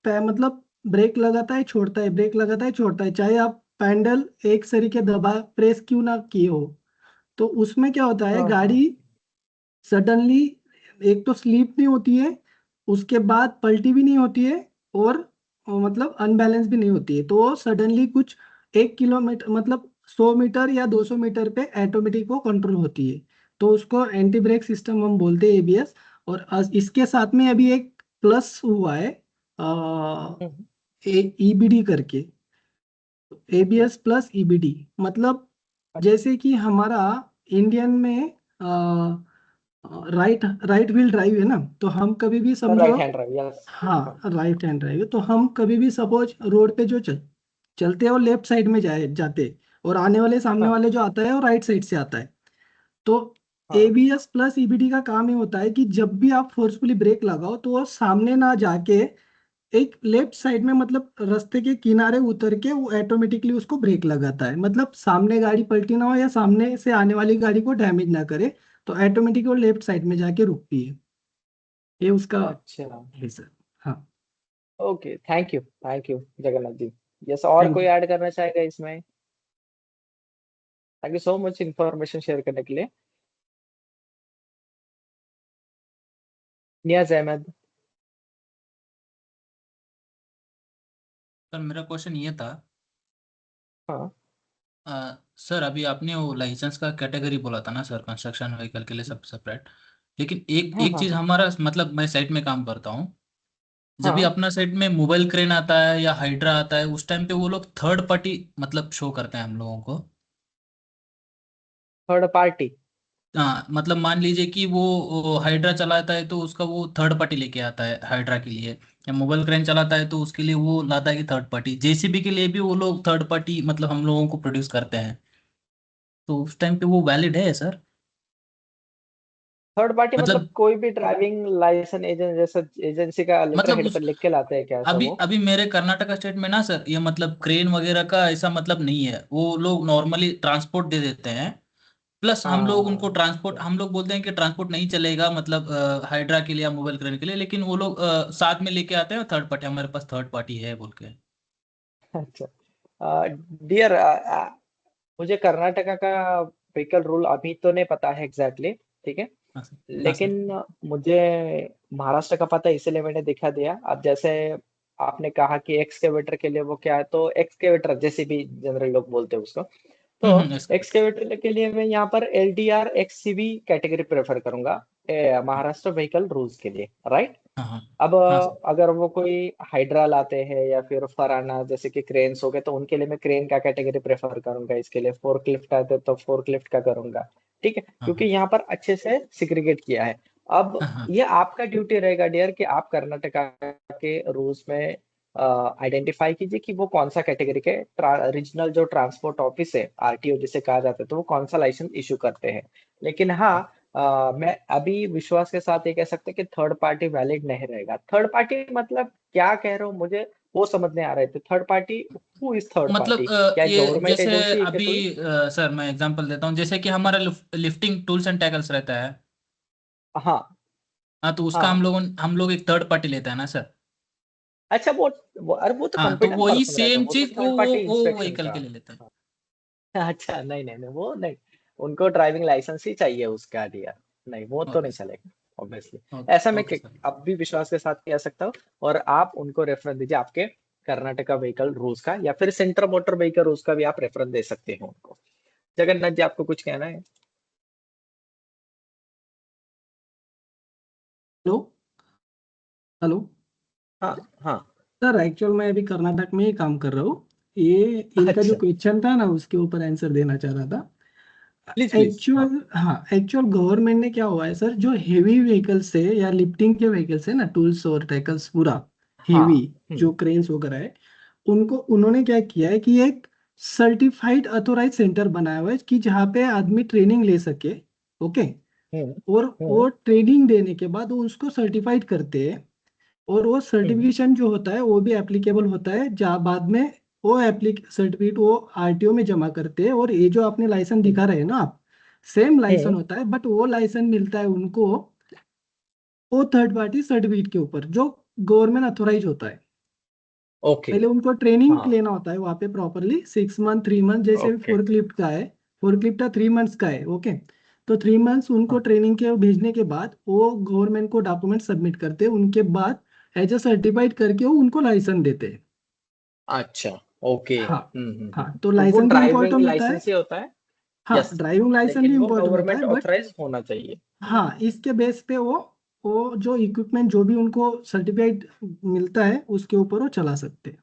मतलब ब्रेक लगाता है छोड़ता है, ब्रेक लगाता है छोड़ता है, चाहे आप पैडल एक तरीके दबा प्रेस क्यों ना किए हो। तो उसमें क्या होता है, हाँ हाँ। गाड़ी सडनली एक तो स्लीप नहीं होती है, उसके बाद पलटी भी नहीं होती है, और मतलब अनबैलेंस भी नहीं होती है। तो वो सडनली कुछ 1 किलोमीटर मतलब 100 मीटर या 200 मीटर पे ऑटोमेटिक वो कंट्रोल होती है। तो उसको एंटी ब्रेक सिस्टम हम बोलते हैं एबीएस। और इसके साथ में अभी एक प्लस हुआ है, हम्म, ईबीडी करके। ओके। एबीएस प्लस ईबीडी मतलब, जैसे कि हमारा इंडियन में राइट राइट व्हील ड्राइव है ना, तो हम कभी भी समझो। Right hand drive, yes. हाँ हाँ, राइट हैंड ड्राइव है, तो हम कभी भी सपोज रोड पे जो चलते हैं वो लेफ्ट साइड में जाते, और आने वाले सामने हाँ वाले जो आता है वो राइट साइड से आता है। तो हाँ। एबीएस प्लस ईबीडी का काम ये होता है कि जब भी आप फोर्सफुली ब्रेक लगाओ तो वो सामने ना जाके एक लेफ्ट साइड में, मतलब रास्ते के किनारे उतर के वो ऑटोमेटिकली उसको ब्रेक लगाता है, मतलब सामने गाड़ी पलटी ना हो या सामने से आने वाली गाड़ी को डैमेज ना करे। तो ऑटोमेटिक वो लेफ्ट साइड में जाके रुकती है। ये उसका अच्छा। है सर। हाँ। Okay, thank you Jagannath ji. Yes, और थैंक कोई यू। ऐड करना चाहेगा इसमें? Thank you so much information share करने के लिए। नियाज अहमद। सर मेरा क्वेश्चन ये था, हाँ सर अभी आपने वो लाइसेंस का कैटेगरी बोला था ना सर, कंस्ट्रक्शन व्हीकल के लिए सब सेपरेट। लेकिन एक हाँ एक हाँ चीज़ हमारा मतलब, मैं साइट में काम करता हूँ, जब भी हाँ। अपना साइट में मोबाइल क्रेन आता है या हाइड्रा आता है उस टाइम पे वो लोग थर्ड पार्टी मतलब शो करते हैं हम लोगों को। Third party. हाँ मतलब मान लीजिए कि वो हाइड्रा चलाता है तो उसका वो थर्ड पार्टी लेके आता है हाइड्रा के लिए, या मोबाइल क्रेन चलाता है तो उसके लिए वो लाता है कि थर्ड पार्टी, जेसीबी के लिए भी वो लोग थर्ड पार्टी मतलब हम लोगों को प्रोड्यूस करते हैं। तो उस टाइम पे वो वैलिड है सर? थर्ड पार्टी मतलब मतलब कोई भी ड्राइविंग लाइसेंस एजेंट जैसा एजेंसी का लेटर मतलब हेड पर उस लिख के लाते हैं क्या ऐसा अभी वो? अभी मेरे कर्नाटका स्टेट में ना सर, ये मतलब क्रेन वगैरह का ऐसा मतलब नहीं है, वो लोग नॉर्मली ट्रांसपोर्ट दे देते हैं। प्लस हम लोग उनको हाँ। ट्रांसपोर्ट, हम लोग बोलते हैं कि ट्रांसपोर्ट नहीं चलेगा मतलब हाइड्रा के लिए या मोबाइल क्रेन के लिए, लेकिन वो लोग साथ में लेके आते हैं थर्ड पार्टी, हमारे पास थर्ड पार्टी है बोल के। अच्छा डियर, मुझे कर्नाटका का व्हीकल रूल अभी तो नहीं पता है एग्जैक्टली, ठीक है। हाँ सर। हाँ सर। लेकिन मुझे महाराष्ट्र का पता है, इसीलिए मैंने दिखा दिया। अब जैसे आपने कहा कि एक्सकेवेटर के लिए वो क्या है, तो एक्सकेवेटर जैसे भी जनरल लोग बोलते हैं उसको, तो इसका। एक्सकेवेटर के लिए मैं यहाँ पर LDR XCV कैटेगरी प्रेफर करूंगा महाराष्ट्र व्हीकल रूल्स के लिए, राइट। हाँ हाँ। अब हाँ सर। अगर वो कोई हाइड्रा लाते हैं या फिर फराना जैसे कि क्रेन्स हो गए, तो उनके लिए मैं क्रेन का कैटेगरी प्रेफर करूंगा। इसके लिए फोर्कलिफ्ट आते तो फोर्कलिफ्ट का करूंगा, ठीक है, हाँ क्योंकि हाँ। यहाँ पर अच्छे से सिग्रीगेट किया है। अब हाँ हाँ। ये आपका ड्यूटी रहेगा डियर कि आप कर्नाटका के रूल्स में आइडेंटिफाई कीजिए कि वो कौन सा कैटेगरी के रीजनल जो ट्रांसपोर्ट ऑफिस है, RTO जिसे कहा जाता है, तो वो कौन सा लाइसेंस इशू करते हैं। लेकिन हाँ, मैं अभी विश्वास के साथ ये कह सकते कि थर्ड पार्टी वैलिड नहीं रहेगा। थर्ड पार्टी मतलब क्या कह रहे हो, मुझे वो समझ नहीं आ रहे थे। Third party, who is third मतलब पार्टी? क्या ये गवर्नमेंट जैसे एजेंसी है क्या अभी कोई? सर मैं एग्जांपल देता हूँ, जैसे कि हमारा लिफ्टिंग टूल्स एंड टैकल्स रहता है। हाँ हाँ, तो उसका हाँ। हम लोग एक थर्ड पार्टी लेते हैं ना सर। अच्छा वो अरे वो तो हाँ, तो कॉम्पिटेंट वही पर्सन रहता है, सेम वो तो चीज थर्ड पार्टी वो इंस्पेक्शन व्हीकल का। के लिए लेते हैं। अच्छा, नहीं नहीं नहीं, वो नहीं। उनको ड्राइविंग लाइसेंस ही चाहिए उसका दिया। नहीं, वो तो ओके नहीं सर। चलेगा ऑब्वियसली। ओके ऐसा मैं ओके सर। अब भी विश्वास के साथ कह सकता हूँ। और आप उनको रेफरेंस दीजिए, आपके कर्नाटका व्हीकल रूल्स का या फिर सेंट्रल मोटर व्हीकल रूल्स का भी आप रेफरेंस दे सकते हैं उनको। जगन्नाथ जी, आपको कुछ कहना है? हेलो। हेलो। हाँ हाँ। सर एक्चुअल मैं अभी कर्नाटक में ही काम कर रहा हूँ। ये इनका जो अच्छा, क्वेश्चन था ना, उसके ऊपर आंसर देना चाह रहा था। Please please. हाँ एक्चुअल गवर्नमेंट ने क्या हुआ है सर, जो हेवी व्हीकल्स है या लिफ्टिंग के व्हीकल्स है ना, टूल्स और टैकल्स पूरा हाँ। हेवी, जो हम्म क्रेन्स वगैरह है, उनको उन्होंने क्या किया है कि एक सर्टिफाइड अथोराइज सेंटर बनाया हुआ है कि जहाँ पे आदमी ट्रेनिंग ले सके। ओके। हम्म और हम्म वो ट्रेनिंग देने के बाद वो उसको सर्टिफाइड करते हैं। और वो हम्म सर्टिफिकेशन जो होता है वो भी एप्लीकेबल होता है, जहाँ बाद में वो एप्लीक सर्टिफिकेट वो आरटीओ में जमा करते हैं। और ये जो आपने लाइसेंस हम्म दिखा रहे हैं ना आप, सेम लाइसेंस हम्म। होता है, बट वो लाइसेंस मिलता है उनको वो थर्ड पार्टी सर्टिफिकेट के ऊपर जो गवर्नमेंट अथोराइज होता है। ओके। पहले उनको ट्रेनिंग हाँ। लेना होता है वहाँ पे प्रॉपरली 6 मंथ 3 मंथ, जैसे ओके। फोर्कलिफ्ट का है। फोर्कलिफ्ट का 3 मंथ्स का है। ओके। तो 3 मंथ्स उनको हाँ। ट्रेनिंग के भेजने के बाद वो गवर्नमेंट को डॉक्यूमेंट सबमिट करते हैं, उनके बाद एज अ सर्टिफाइड करके वो उनको लाइसेंस देते हैं। अच्छा। ओके। हाँ। हम्म। हाँ, तो तो वो लाइसेंस भी ड्राइविंग इम्पोर्टेंट होता है। लाइसेंस ही होता है। हाँ, यस। ड्राइविंग लाइसेंस भी लेकिन वो इम्पोर्टेंट होता है, गवर्नमेंट बट ऑथराइज होना चाहिए। हाँ, इसके बेस पे वो जो इक्विपमेंट जो भी उनको सर्टिफाइड मिलता है उसके ऊपर वो चला सकते हैं।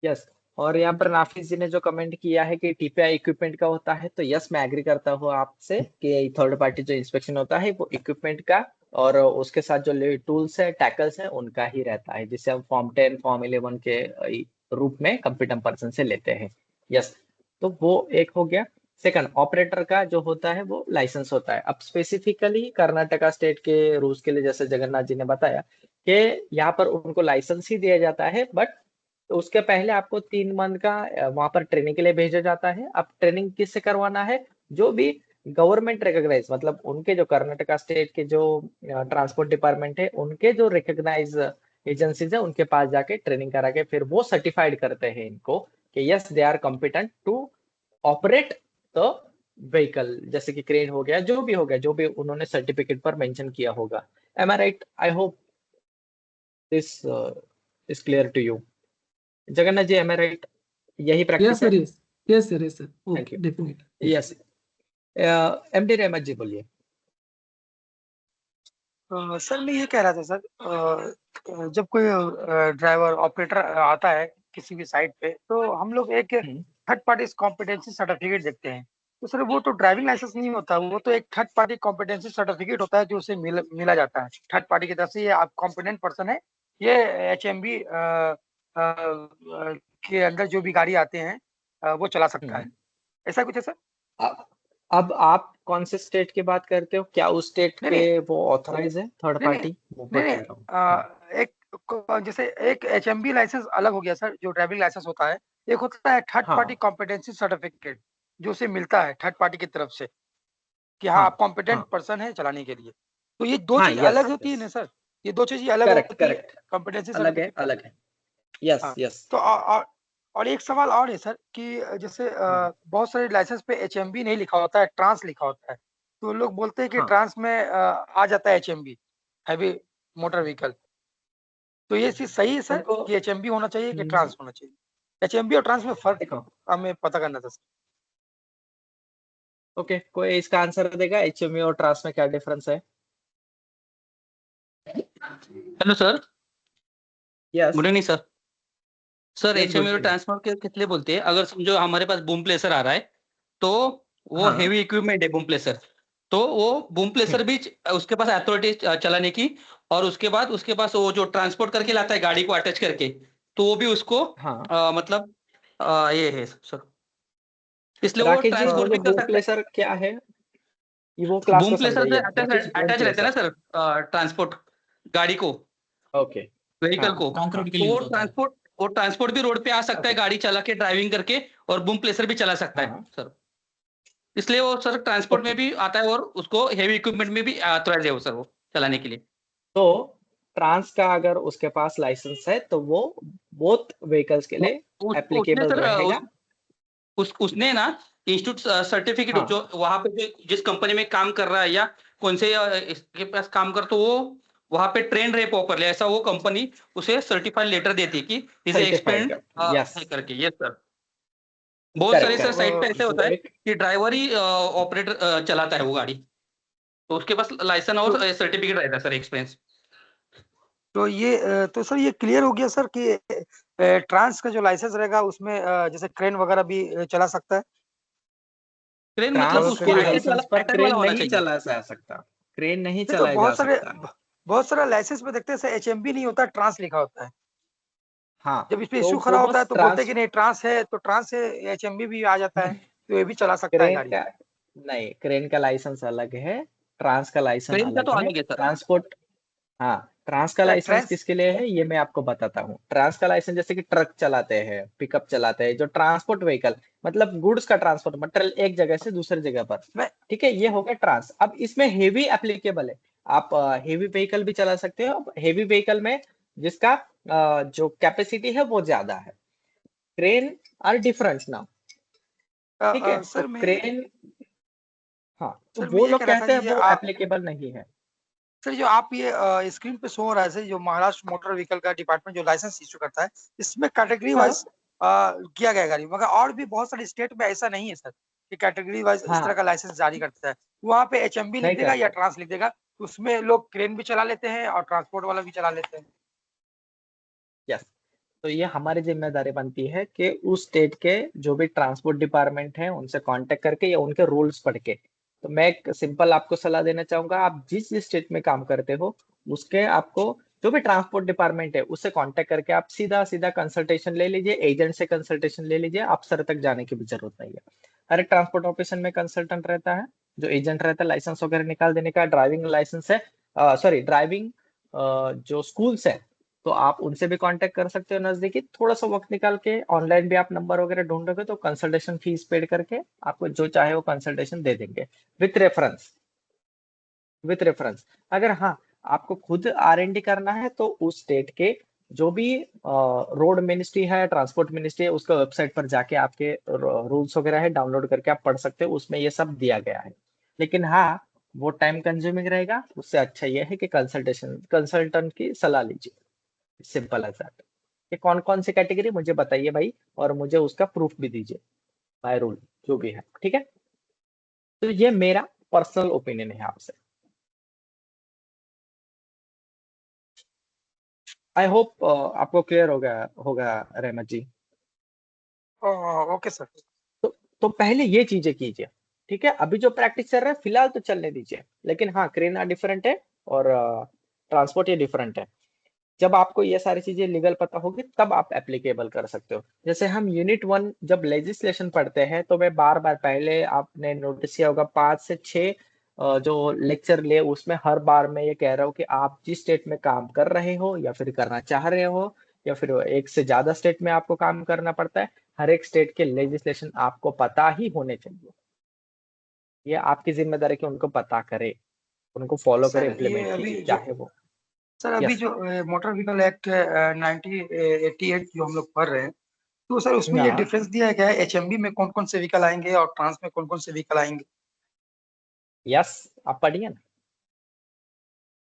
यस। और यहाँ पर नाफिस जी ने जो कमेंट किया है कि टीपीआई इक्विपमेंट का होता है, तो यस मैं एग्री करता हूँ आपसे कि थर्ड पार्टी जो इंस्पेक्शन होता है वो इक्विपमेंट का और उसके साथ जो टूल्स है टैकल्स है उनका ही रहता है, जिसे हम फॉर्म 10 फॉर्म 11 के रूप में कंप्यूटर पर्सन से लेते हैं। यस। तो वो एक हो गया। सेकंड, ऑपरेटर का जो होता है वो लाइसेंस होता है। अब स्पेसिफिकली कर्नाटका स्टेट के रूल्स के लिए जैसे जगन्नाथ जी ने बताया कि यहाँ पर उनको लाइसेंस ही दिया जाता है, बट तो उसके पहले आपको 3 मंथ का वहां पर ट्रेनिंग के लिए भेजा जाता है। अब ट्रेनिंग किससे करवाना है? जो भी गवर्नमेंट रिकॉग्नाइज, मतलब उनके जो कर्नाटका स्टेट के जो ट्रांसपोर्ट डिपार्टमेंट है उनके जो रिकॉग्नाइज एजेंसीज है उनके पास जाके ट्रेनिंग करा के फिर वो सर्टिफाइड करते हैं इनको कि yes they are competent to operate the vehicle, जैसे कि क्रेन हो गया, जो भी हो गया, जो भी उन्होंने सर्टिफिकेट पर मेंशन किया होगा। Am I right? I hope this is clear to you. Jagannath ji, am I right? यही यस प्रैक्टिस है? Sir, yes. Yes sir, yes sir, thank okay, you. Definitely. Yes. MD Rahmat ji बोलिए। सर मैं ये कह रहा था सर, जब कोई ड्राइवर ऑपरेटर आता है किसी भी साइट पे, तो हम लोग एक हम्म, थर्ड पार्टी कॉम्पिटेंसी सर्टिफिकेट देखते हैं। तो सर वो तो ड्राइविंग लाइसेंस नहीं होता, वो तो एक थर्ड पार्टी कॉम्पिटेंसी सर्टिफिकेट होता है जो उसे मिला जाता है थर्ड पार्टी की तरफ से। ये आप कॉम्पिटेंट पर्सन है, ये एचएमबी के अंदर जो भी गाड़ी आते हैं वो चला सकता है। हम्म। ऐसा कुछ है सर? अब आप कौन से स्टेट की बात करते हो? क्या उस स्टेट नहीं के नहीं वो ऑथराइज है थर्ड नहीं नहीं पार्टी? वो मैं नहीं नहीं कह रहा हूँ। हाँ एक जैसे एक एचएमबी लाइसेंस अलग हो गया सर, जो ड्राइविंग लाइसेंस होता है। एक होता है थर्ड पार्टी हाँ कॉम्पिटेंसी सर्टिफिकेट, जो उसे मिलता है थर्ड पार्टी की तरफ से कि हाँ हाँ आप कॉम्पिटेंट हाँ पर्सन है चलाने के लिए। तो ये दो हाँ। चीज अलग यस होती है यस। ना सर? ये दो चीज अलग करेक्ट होती है, करेक्ट। कॉम्पिटेंसी अलग है, सर्टिफिकेट। अलग है। यस हाँ। यस। तो और एक सवाल और है सर कि जैसे हाँ बहुत सारे लाइसेंस पे एचएमबी नहीं लिखा होता है, ट्रांस लिखा होता है। तो लोग बोलते हैं कि हाँ। ट्रांस में आ जाता है एचएमबी, हैवी मोटर व्हीकल। तो ये चीज सही है सर उनको कि एचएमबी होना चाहिए कि ट्रांस होना चाहिए? एचएमबी और ट्रांस में फर्क देखो। हमें पता करना था सर। ओके, कोई इसका आंसर देगा? एचएमई और ट्रांस में क्या डिफरेंस है? Hello sir, yes good evening sir. Sir yes. Good HMI और इवनिंग। ट्रांसफर के कितने बोलते हैं? अगर समझो हमारे पास बूम प्लेसर आ रहा है तो वो हाँ। हेवी इक्विपमेंट है बूम प्लेसर, तो वो बूम प्लेसर भी उसके पास अथॉरिटी चलाने की, और उसके पास वो जो ट्रांसपोर्ट करके लाता है गाड़ी को अटैच करके, तो वो भी उसको हाँ। मतलब ये है सर, इसलिए वो राकेश जी, वो ट्रांसपोर्ट जो भी कर बूम सकता है। प्लेसर क्या है? ये वो क्लास बूम को प्लेसर से समझाइए, attach what is boom attach रहते हैं ना प्लेसर? सर, ट्रांसपोर्ट गाड़ी को, ओके, व्हीकल हाँ को। कंक्रीट के तो लिए यूज होता है। वो ट्रांसपोर्ट भी रोड पे आ सकता है, ओके, गाड़ी चला के, ड्राइविंग करके, और बूम प्लेसर भी चला सकता है हाँ सर। इसलिए वो सर ट्रांसपोर्ट ओके। में भी आता है, और उसको हेवी इक्विपमेंट में भी ऑथराइज है वो सर, वो चलाने के लिए। तो ट्रांस का अगर उसके पास लाइसेंस है तो वो बोथ व्हीकल्स के लिए उसने एप्लीकेबल सर रहेगा। उसने ना इंस्टीट्यूट सर्टिफिकेट, हाँ जो वहां पे जिस कंपनी में काम कर रहा है, या कौन से इसके पास काम कर, तो वो वहां पे ट्रेन रहे प्रॉपरली, ऐसा वो कंपनी उसे सर्टिफाइड लेटर देती है कि इसे सर्टिफाइड एक्सपेंड का, यस, है करके। Yes sir. बहुत करेक्ट सारे सर करेक्ट। साइट पे ऐसे होता वो है एक कि ड्राइवर ही ऑपरेटर चलाता है वो गाड़ी, तो उसके पास लाइसेंस तो और सर्टिफिकेट रहता है सर, एक्सपीरियंस। तो ये तो सर ये क्लियर हो गया सर कि ट्रांस का जो लाइसेंस रहेगा उसमें जैसे क्रेन वगैरह भी चला सकता है। ट्रेन मतलब ट्रांस उसको के क्रेन अटैच वाला, लाइसेंस पर अटैच वाला क्रेन होना नहीं चाहिए। चला जा सकता, क्रेन नहीं नहीं तो चलाया जा सकता। बहुत सारा लाइसेंस में देखते हैं एचएमबी नहीं होता, ट्रांस लिखा होता है। हाँ जब इस पे तो इश्यू वो खड़ा होता है बस तो बोलते हैं ट्रांस, कि नहीं ट्रांस है, तो ट्रांस से एचएमबी भी आ जाता है, तो ये भी चला सकता है क्रेन गाड़ी। का नहीं, क्रेन का लाइसेंस अलग है, ट्रांस का लाइसेंस ट्रेन का तो अलग है। अलग है सर। ट्रांसपोर्ट, हाँ ट्रांस का लाइसेंस ट्रांस किसके लिए है ये मैं आपको बताता हूँ। ट्रांस का लाइसेंस जैसे कि ट्रक चलाते हैं, पिकअप चलाते हैं, जो ट्रांसपोर्ट व्हीकल मतलब गुड्स का ट्रांसपोर्ट, मटेरियल एक जगह से दूसरी जगह पर, में ठीक है, ये हो गया ट्रांस। अब इसमें हेवी एप्लीकेबल है, आप हेवी व्हीकल भी चला सकते हो। हेवी व्हीकल में जिसका जो कैपेसिटी है वो ज्यादा है। क्रेन आर डिफरेंट नाउ, ठीक है, तो सर मैं क्रेन, हाँ तो सर मैं वो ये लोग कह रहा था कहते हैं कि वो एप्लीकेबल नहीं है। सर जो आप ये स्क्रीन पे शो हो रहा है सर, जो महाराष्ट्र मोटर व्हीकल का डिपार्टमेंट जो लाइसेंस इशू करता है, इसमें कैटेगरी हाँ वाइज किया गया है गाड़ी, मगर और भी बहुत सारे स्टेट में ऐसा नहीं है सर कि कैटेगरी वाइज इस तरह हाँ का लाइसेंस जारी करता है। वहाँ पे एचएमबी लिख नहीं देगा या करते, ट्रांस लिख देगा, तो उसमें लोग क्रेन भी चला लेते हैं और ट्रांसपोर्ट वाला भी चला लेते हैं। यस। तो ये हमारी जिम्मेदारी बनती है कि उस स्टेट के जो भी ट्रांसपोर्ट डिपार्टमेंट है उनसे कांटेक्ट करके या उनके रूल्स पढ़ के। तो मैं एक सिंपल आपको सलाह देना चाहूंगा, आप जिस जिस स्टेट में काम करते हो उसके आपको जो भी ट्रांसपोर्ट डिपार्टमेंट है उससे कांटेक्ट करके आप सीधा सीधा कंसल्टेशन ले लीजिए, एजेंट से कंसल्टेशन ले लीजिए, आप सर तक जाने की भी जरूरत नहीं है। हर एक ट्रांसपोर्ट ऑपरेशन में कंसल्टेंट रहता है, जो एजेंट रहता है लाइसेंस वगैरह निकाल देने का। ड्राइविंग लाइसेंस है, सॉरी ड्राइविंग जो स्कूल्स है तो आप उनसे भी कांटेक्ट कर सकते हो नजदीकी। थोड़ा सा वक्त निकाल के ऑनलाइन भी आप नंबर वगैरह ढूंढोगे तो कंसल्टेशन फीस पेड करके आपको जो चाहे वो कंसल्टेशन दे देंगे विथ रेफरेंस, विथ रेफरेंस। अगर हाँ आपको खुद R&D करना है तो उस स्टेट के जो भी रोड मिनिस्ट्री है, ट्रांसपोर्ट मिनिस्ट्री है, उसका वेबसाइट पर जाके आपके रूल्स वगैरह है डाउनलोड करके आप पढ़ सकते हो, उसमें ये सब दिया गया है। लेकिन हाँ वो टाइम कंज्यूमिंग रहेगा, उससे अच्छा ये है कि कंसल्टेंट की सलाह लीजिए। Simple as that. ये कौन कौन सी कैटेगरी मुझे बताइए भाई, और मुझे उसका प्रूफ भी दीजिए बाय रूल जो भी है, ठीक है। तो ये मेरा पर्सनल ओपिनियन है आपसे। आई होप आपको क्लियर हो गया होगा रहमत जी। Okay sir. तो पहले ये चीजें कीजिए, ठीक है। अभी जो प्रैक्टिस चल रहा है फिलहाल तो चलने दीजिए, लेकिन हाँ क्रेना डिफरेंट है और ट्रांसपोर्ट ये डिफरेंट है। जब आपको ये सारी चीजें लीगल पता होगी तब आप एप्लीकेबल कर सकते हो। जैसे हम यूनिट 1 जब लेजिस्लेशन पढ़ते हैं तो मैं बार बार, पहले आपने नोटिस किया होगा 5 से 6 जो लेक्चर ले उसमें हर बार मैं ये कह रहा हूँ कि आप जिस स्टेट में काम कर रहे हो या फिर करना चाह रहे हो या फिर एक से ज्यादा स्टेट में आपको काम करना पड़ता है, हर एक स्टेट के लेजिस्लेशन आपको पता ही होने चाहिए। ये आपकी जिम्मेदारी कि उनको पता करे, उनको फॉलो करे, सर ये इम्प्लीमेंट अभी कीजिए जो चाहे वो। सर अभी यस। जो मोटर व्हीकल एक्ट है 1988 जो हम लोग पढ़ रहे हैं, तो सर उसमें ये हाँ डिफरेंस दिया गया है एचएमबी में कौन कौन से व्हीकल आएंगे और ट्रांस में कौन कौन से व्हीकल आएंगे। यस, आप पढ़िए ना,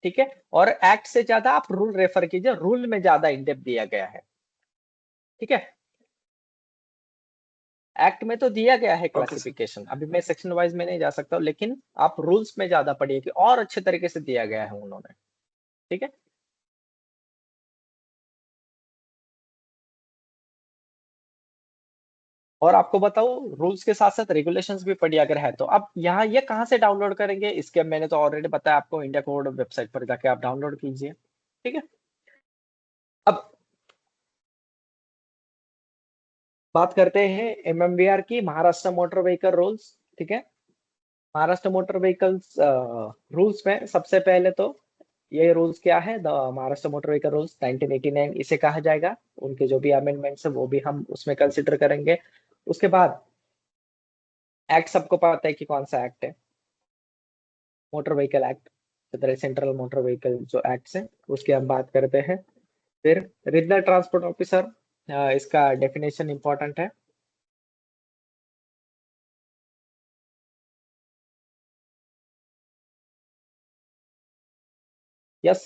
ठीक है। और एक्ट से ज्यादा आप रूल रेफर कीजिए, रूल में ज्यादा इंडेप्थ दिया गया है, ठीक है। एक्ट में तो दिया गया है ओके सर। क्लासिफिकेशन, अभी मैं सेक्शन वाइज में नहीं जा सकता हूँ, लेकिन आप रूल्स में ज्यादा पढ़िए कि और अच्छे तरीके से दिया गया है उन्होंने, ठीक है। और आपको बताऊं रूल्स के साथ साथ रेगुलेशंस भी पढ़िए अगर है तो। अब यहाँ ये कहाँ से डाउनलोड करेंगे इसके मैंने तो ऑलरेडी बताया आपको, इंडिया कोड वेबसाइट पर जाके आप डाउनलोड कीजिए, ठीक है। अब बात करते हैं MMVR की, महाराष्ट्र मोटर व्हीकल रूल्स, ठीक है। महाराष्ट्र मोटर व्हीकल्स रूल्स में सबसे पहले तो ये रूल्स क्या है, the Maharashtra motor vehicle rules 1989 इसे कहा जाएगा। उनके जो भी अमेंडमेंट्स है वो भी हम उसमें कंसिडर करेंगे। उसके बाद एक्ट सबको पता है कि कौन सा एक्ट है, motor vehicle act, central motor vehicle जो एक्ट है उसकी हम बात करते हैं। फिर रीजनल ट्रांसपोर्ट ऑफिसर, इसका डेफिनेशन इंपॉर्टेंट है। Yes,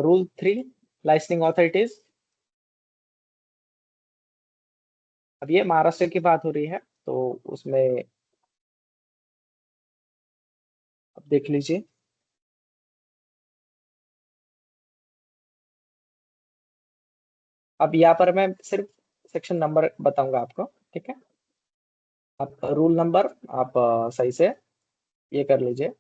rule 3 licensing authorities. अब ये महाराष्ट्र की बात हो रही है तो उसमें अब देख लीजिए। अब यहाँ पर मैं सिर्फ सेक्शन नंबर बताऊंगा आपको, ठीक है। आप रूल नंबर आप सही से ये कर लीजिए।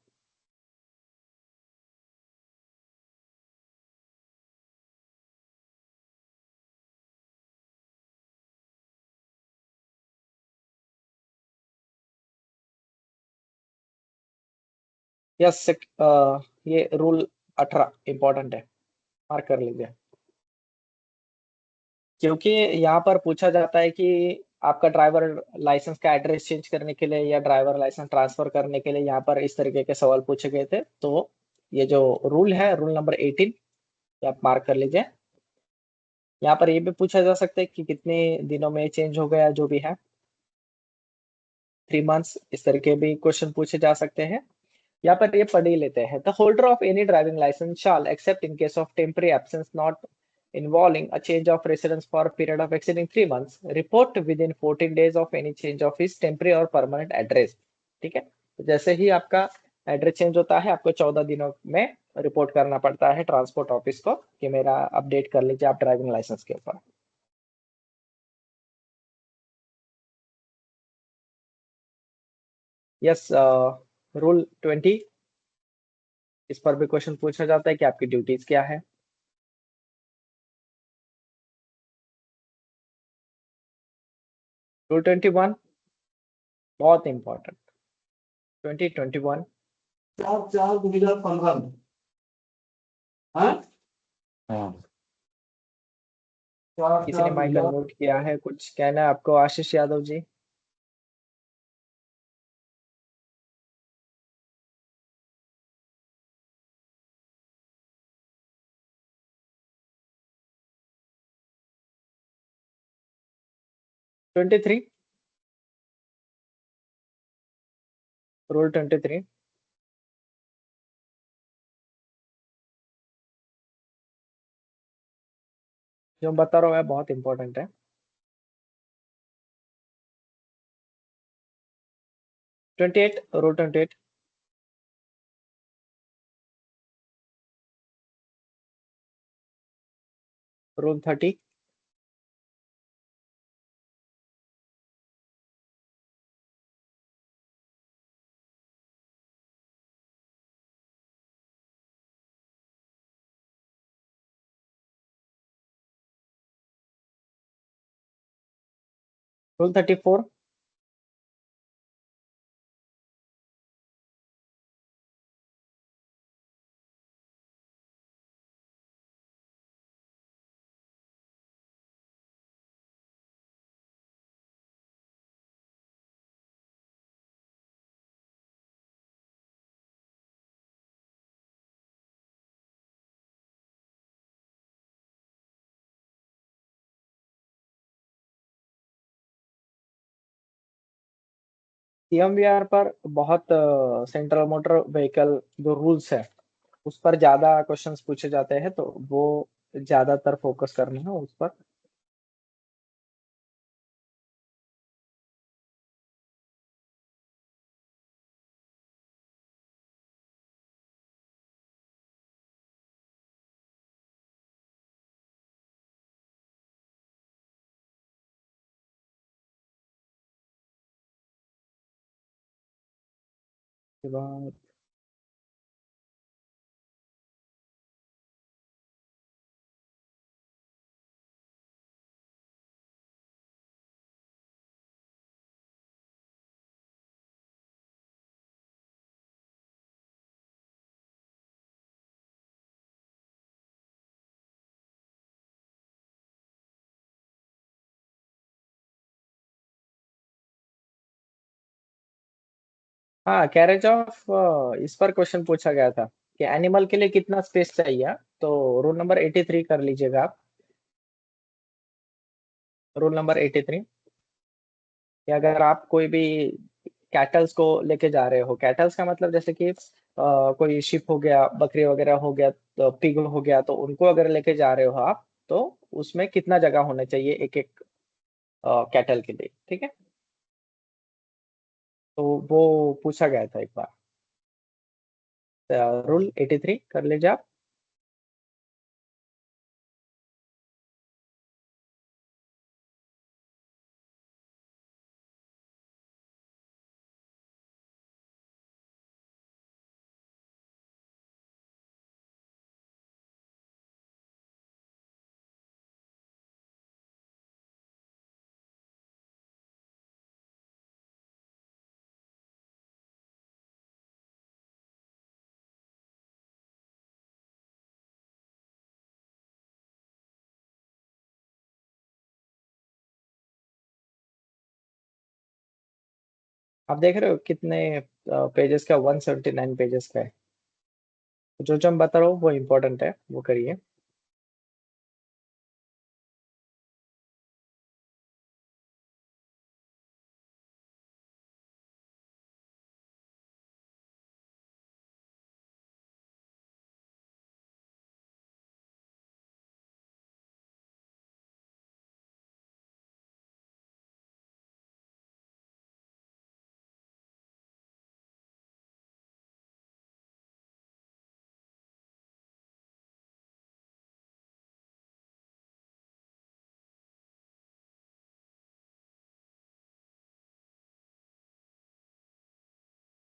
यस, ये रूल 18 इंपॉर्टेंट है, मार्क कर लीजिए। क्योंकि यहाँ पर पूछा जाता है कि आपका ड्राइवर लाइसेंस का एड्रेस चेंज करने के लिए या ड्राइवर लाइसेंस ट्रांसफर करने के लिए यहाँ पर इस तरीके के सवाल पूछे गए थे। तो ये जो रूल है, रूल नंबर 18, ये आप मार्क कर लीजिए। यहाँ पर ये भी पूछा जा सकता है कि कितने दिनों में चेंज हो गया, जो भी है 3 मंथ्स, इस तरीके भी क्वेश्चन पूछे जा सकते हैं। यहाँ पर ये पढ़ ही लेते हैं। The holder of any driving licence shall except in case of temporary absence not involving a change of residence for a period of exceeding 3 months, report within 14 days of any change of his temporary or permanent address। ठीक है, तो जैसे ही आपका address change होता है आपको 14 दिनों में रिपोर्ट करना पड़ता है ट्रांसपोर्ट ऑफिस को कि मेरा अपडेट कर लीजिए आप ड्राइविंग लाइसेंस के ऊपर। यस, रूल 20, इस पर भी क्वेश्चन पूछा जाता है कि आपकी ड्यूटीज क्या है। रूल 21 बहुत इंपॉर्टेंट, 2021। 4/4/2015 में। हाँ, किसी ने माइक 4/4/2000। अनम्यूट किया है, कुछ कहना है आपको आशीष यादव जी? रूल 23, जो मैं बता रहा हूँ है बहुत इंपॉर्टेंट है। 28, रूल 28। रूल 30। रूल 34। सीएमवीआर पर बहुत सेंट्रल मोटर व्हीकल जो रूल्स है उस पर ज्यादा क्वेश्चंस पूछे जाते हैं, तो वो ज्यादातर फोकस करना है उस पर। उसके बाद हाँ, कैरेज ऑफ इस पर क्वेश्चन पूछा गया था कि एनिमल के लिए कितना स्पेस चाहिए। तो रूल नंबर 83 कर लीजिएगा आप। रूल नंबर 83 कि अगर आप कोई भी कैटल्स को लेके जा रहे हो, कैटल्स का मतलब जैसे कि कोई शिप हो गया, बकरी वगैरह हो गया, तो पिग हो गया, तो उनको अगर लेके जा रहे हो आप, तो उसमें कितना जगह होना चाहिए एक एक कैटल के लिए, ठीक है। तो वो पूछा गया था एक बार। रूल 83 कर लीजिए आप। आप देख रहे हो कितने पेजेस का, 179 पेजेस का है। जो जो मैं बता रहा हूँ वो इम्पोर्टेंट है, वो करिए।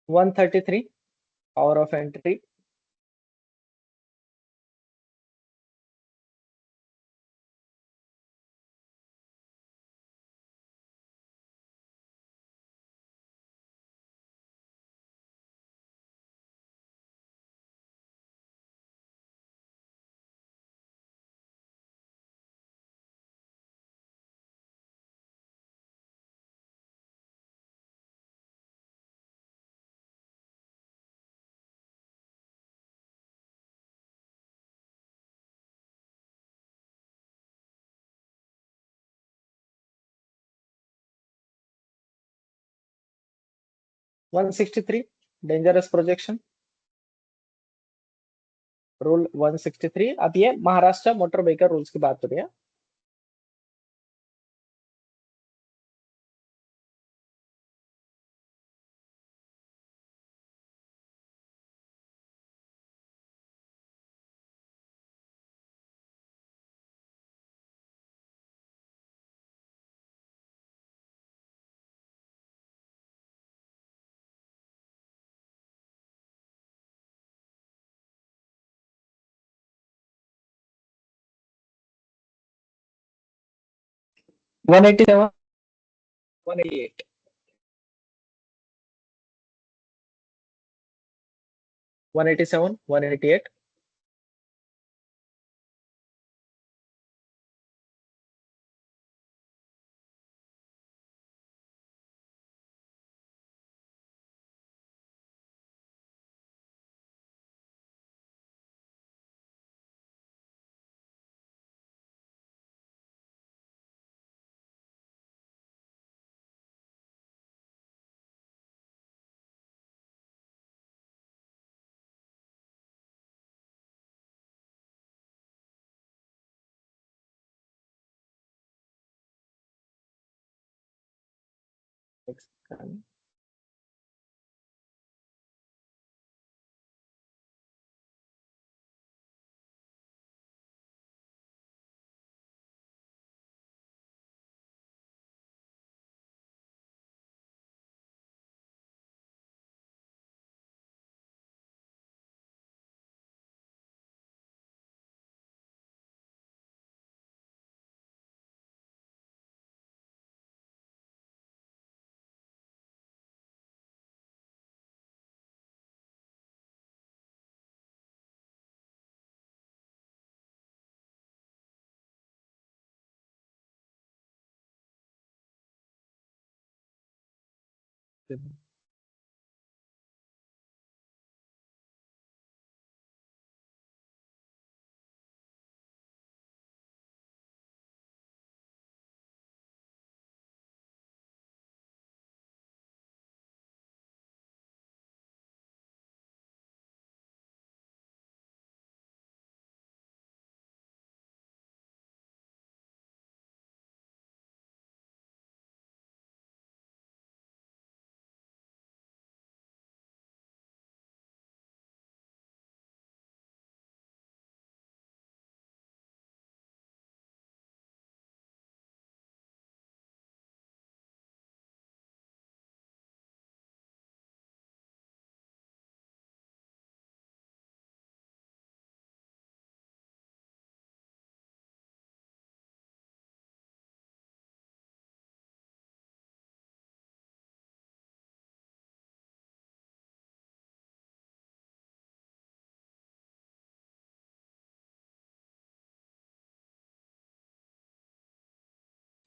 One 133 power of entry. One 163 dangerous projection. Rule 163। अब ये महाराष्ट्र मोटर व्हीकल रूल्स की बात हो रही है। वन 187, 188, 187, 188,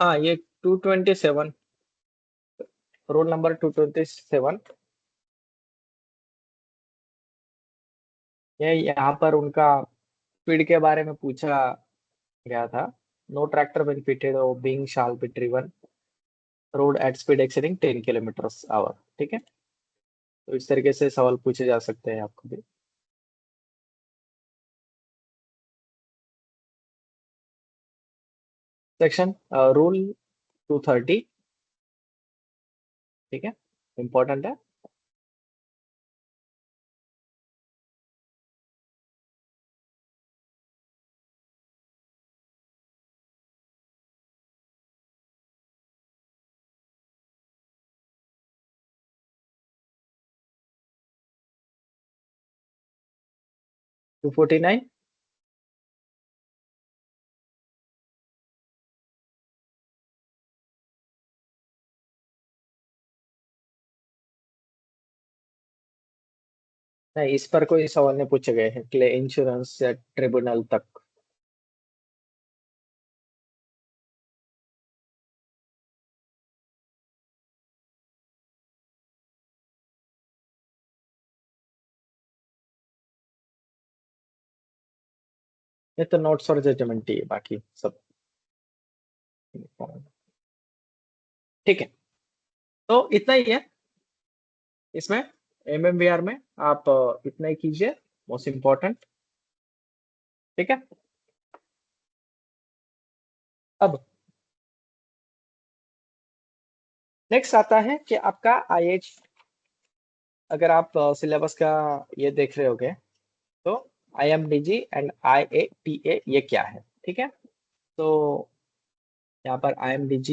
हाँ, ये 227, रोल नंबर 227। ये यहाँ पर उनका स्पीड के बारे में पूछा गया था। नो ट्रैक्टर बेन फिटेड और being shall be driven road at speed exceeding 10 km/h। ठीक है, तो इस तरीके से सवाल पूछे जा सकते हैं आपको भी। सेक्शन रूल 230, ठीक है, इंपॉर्टेंट है। टू 49, नहीं, इस पर कोई सवाल नहीं पूछे गए हैं क्ले इंश्योरेंस या ट्रिब्यूनल तक। ये तो नोट्स और जजमेंट ही है, बाकी सब ठीक है। तो इतना ही है इसमें, MMVR में आप इतना ही कीजिए, मोस्ट इम्पोर्टेंट। ठीक है, अब नेक्स्ट आता है कि आपका IH, अगर आप सिलेबस का ये देख रहे होगे तो IMDG एंड IATA ये क्या है। ठीक है, तो यहाँ पर IMDG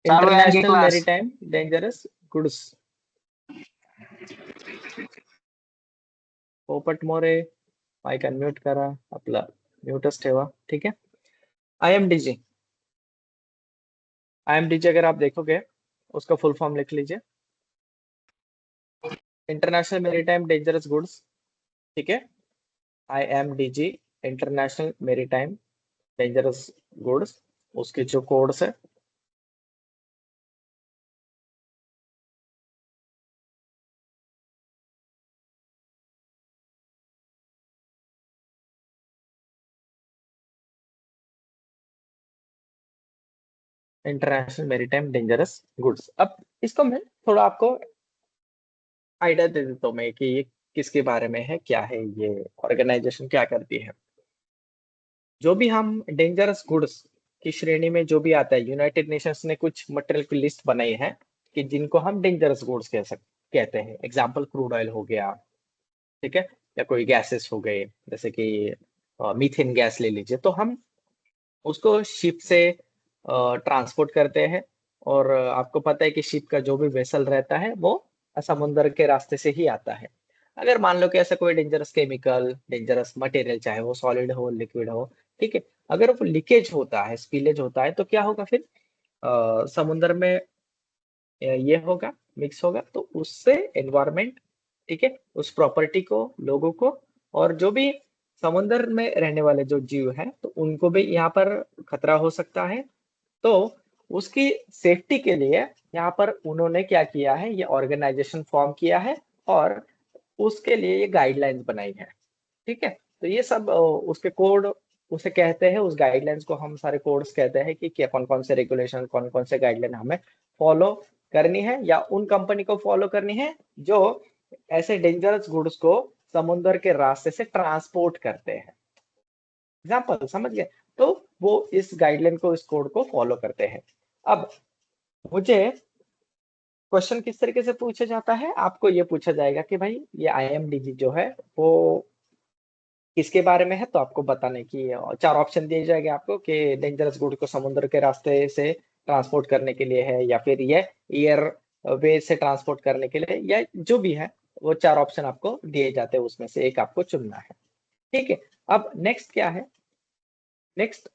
चालू है इनकी international class. Maritime dangerous goods. पोपट मोरे माइक अनम्यूट करा, आपला म्यूटच ठेवा। ठीक है, IMDG अगर आप देखोगे उसका फुल फॉर्म लिख लीजिए, इंटरनेशनल मैरीटाइम डेंजरस गुड्स। ठीक है, IMDG international maritime dangerous goods, उसके जो कोड्स है इंटरनेशनल मैरीटाइम डेंजरस गुड्स। अब इसको मैं थोड़ा आपको आइडिया दे देता हूँ मैं कि ये किसके बारे में है, क्या है, ये ऑर्गेनाइजेशन क्या करती है। जो भी हम डेंजरस गुड्स की श्रेणी में जो भी आता है, यूनाइटेड नेशंस ने कुछ मटेरियल की लिस्ट बनाई है कि जिनको हम डेंजरस गुड्स कहते हैं। एग्जाम्पल क्रूड ऑयल हो गया, ठीक है, या कोई गैसेस हो गए, जैसे कि मीथेन गैस ले लीजिए, तो हम उसको शिप से ट्रांसपोर्ट करते हैं। और आपको पता है कि शिप का जो भी वेसल रहता है वो समुद्र के रास्ते से ही आता है। अगर मान लो कि ऐसा कोई डेंजरस केमिकल, डेंजरस मटेरियल, चाहे वो सॉलिड हो लिक्विड हो, ठीक है, अगर वो लीकेज होता है, स्पिलेज होता है, तो क्या होगा फिर, समुद्र में ये होगा, मिक्स होगा, तो उससे एनवायरमेंट, ठीक है, उस प्रॉपर्टी को, लोगों को, और जो भी समुद्र में रहने वाले जो जीव हैं, तो उनको भी यहाँ पर खतरा हो सकता है। तो उसकी सेफ्टी के लिए यहाँ पर उन्होंने क्या किया है, ये ऑर्गेनाइजेशन फॉर्म किया है और उसके लिए ये गाइडलाइंस बनाई है। ठीक है, तो ये सब उसके कोड उसे कहते हैं, उस गाइडलाइंस को हम सारे कोड्स कहते हैं कि क्या, कौन कौन से रेगुलेशन, कौन कौन से गाइडलाइन हमें फॉलो करनी है या उन कंपनी को फॉलो करनी है जो ऐसे डेंजरस गुड्स को समुद्र के रास्ते से ट्रांसपोर्ट करते हैं। एग्जाम्पल समझ गए, तो वो इस गाइडलाइन को, इस कोड को फॉलो करते हैं। अब मुझे क्वेश्चन किस तरीके से पूछा जाता है, आपको ये पूछा जाएगा कि भाई ये IMDG जो है वो किसके बारे में है, तो आपको बताने की 4 ऑप्शन दिए जाएंगे आपको कि डेंजरस गुड को समुद्र के रास्ते से ट्रांसपोर्ट करने के लिए है, या फिर ये एयर वे से ट्रांसपोर्ट करने के लिए, या जो भी है वो 4 ऑप्शन आपको दिए जाते हैं, उसमें से एक आपको चुनना है। ठीक है, अब नेक्स्ट क्या है, नेक्स्ट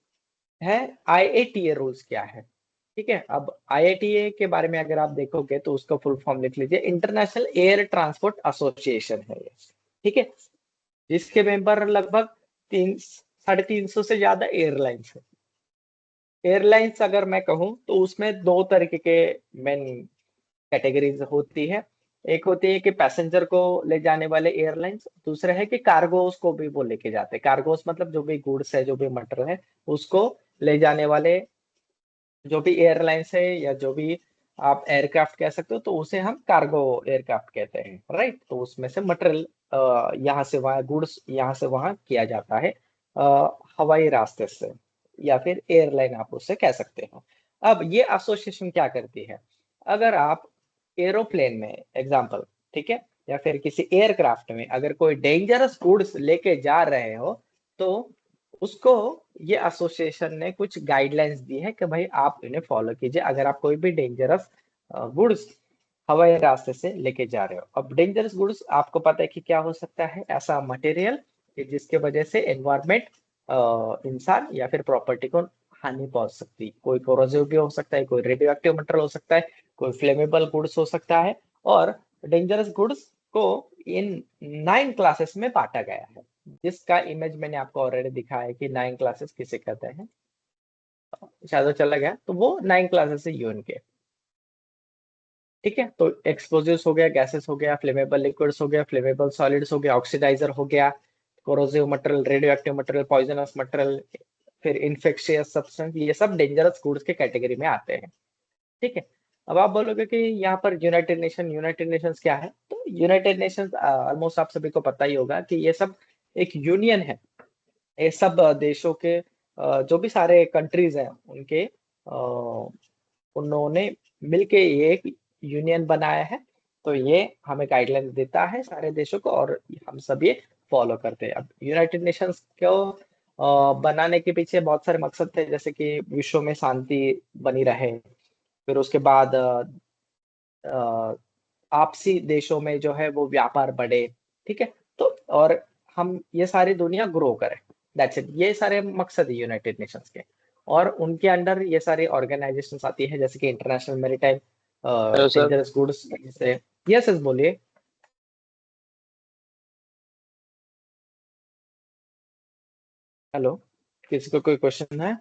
है IATA रूल्स क्या है। ठीक है, अब IATA के बारे में अगर आप देखोगे तो उसका फुल फॉर्म लिख लीजिए, इंटरनेशनल एयर ट्रांसपोर्ट एसोसिएशन है ये। ठीक है, जिसके मेंबर लगभग 350 से ज्यादा एयरलाइंस है। एयरलाइंस अगर मैं कहूँ तो उसमें दो तरीके के मेन कैटेगरीज होती है। एक होती है कि पैसेंजर को ले जाने वाले एयरलाइंस, दूसरा है कि कार्गोस को भी वो लेके जाते हैं। कार्गोस मतलब जो भी गुड्स है, जो भी मटेरियल है, उसको ले जाने वाले जो भी एयरलाइंस है या जो भी आप एयरक्राफ्ट कह सकते हो, तो उसे हम कार्गो एयरक्राफ्ट कहते हैं, राइट। तो उसमें से मटेरियल यहाँ से वहाँ, गुड्स यहाँ से वहाँ किया जाता है हवाई रास्ते से, या फिर एयरलाइन आप उससे कह सकते हो। अब ये एसोसिएशन क्या करती है, अगर आप एरोप्लेन में एग्जाम्पल, ठीक है, या फिर किसी एयरक्राफ्ट में अगर कोई डेंजरस गुड्स लेके जा रहे हो, तो उसको ये एसोसिएशन ने कुछ गाइडलाइंस दी है कि भाई आप इन्हें फॉलो कीजिए अगर आप कोई भी डेंजरस गुड्स हवाई रास्ते से लेके जा रहे हो। अब डेंजरस गुड्स आपको पता है कि क्या हो सकता है, ऐसा मटेरियल कि जिसके वजह से एनवायरमेंट, इंसान या फिर प्रॉपर्टी को हानि पहुंच सकती है। कोई कोरोसिव भी हो सकता है, कोई रेडियो एक्टिव मटेरियल हो सकता है, कोई फ्लेमेबल गुड्स हो सकता है। और डेंजरस गुड्स को इन 9 क्लासेस में बांटा गया है, जिसका इमेज मैंने आपको ऑलरेडी दिखाया है कि 9 क्लासेस किसे कहते हैं। शायद वो चला गया, तो वो 9 क्लासेस है यूएन के, ठीक है। तो एक्सप्लोजिव्स हो गया, गैसेस हो गया, फ्लेमेबल लिक्विड्स हो गया, फ्लेमेबल सॉलिड्स हो गया, ऑक्सीडाइजर हो गया, corrosive material, radio active material, poisonous material, फिर इन्फेक्शियस सब्सटेंस, ये सब डेंजरस गुड्स के कैटेगरी में आते हैं, ठीक है। अब आप बोलोगे कि यहाँ पर यूनाइटेड नेशंस क्या है, तो यूनाइटेड नेशंस ऑलमोस्ट आप सभी को पता ही होगा कि ये सब एक यूनियन है। ये सब देशों के जो भी सारे कंट्रीज हैं उनके उन्होंने मिलके ये एक यूनियन बनाया है। तो ये हमें गाइडलाइंस देता है सारे देशों को, और हम सब ये फॉलो करते हैं। अब यूनाइटेड नेशंस को बनाने के पीछे बहुत सारे मकसद थे, जैसे कि विश्व में शांति बनी रहे, फिर उसके बाद आपसी देशों में जो है वो व्यापार बढ़े, ठीक है। तो और हम ये सारी दुनिया ग्रो करें, दैट्स इट। ये सारे मकसद है यूनाइटेड नेशंस के, और उनके अंडर ये सारी ऑर्गेनाइजेशंस आती है, जैसे कि international maritime hello sir. Dangerous goods से। यस यस बोलिए। हेलो, किसी को कोई क्वेश्चन है?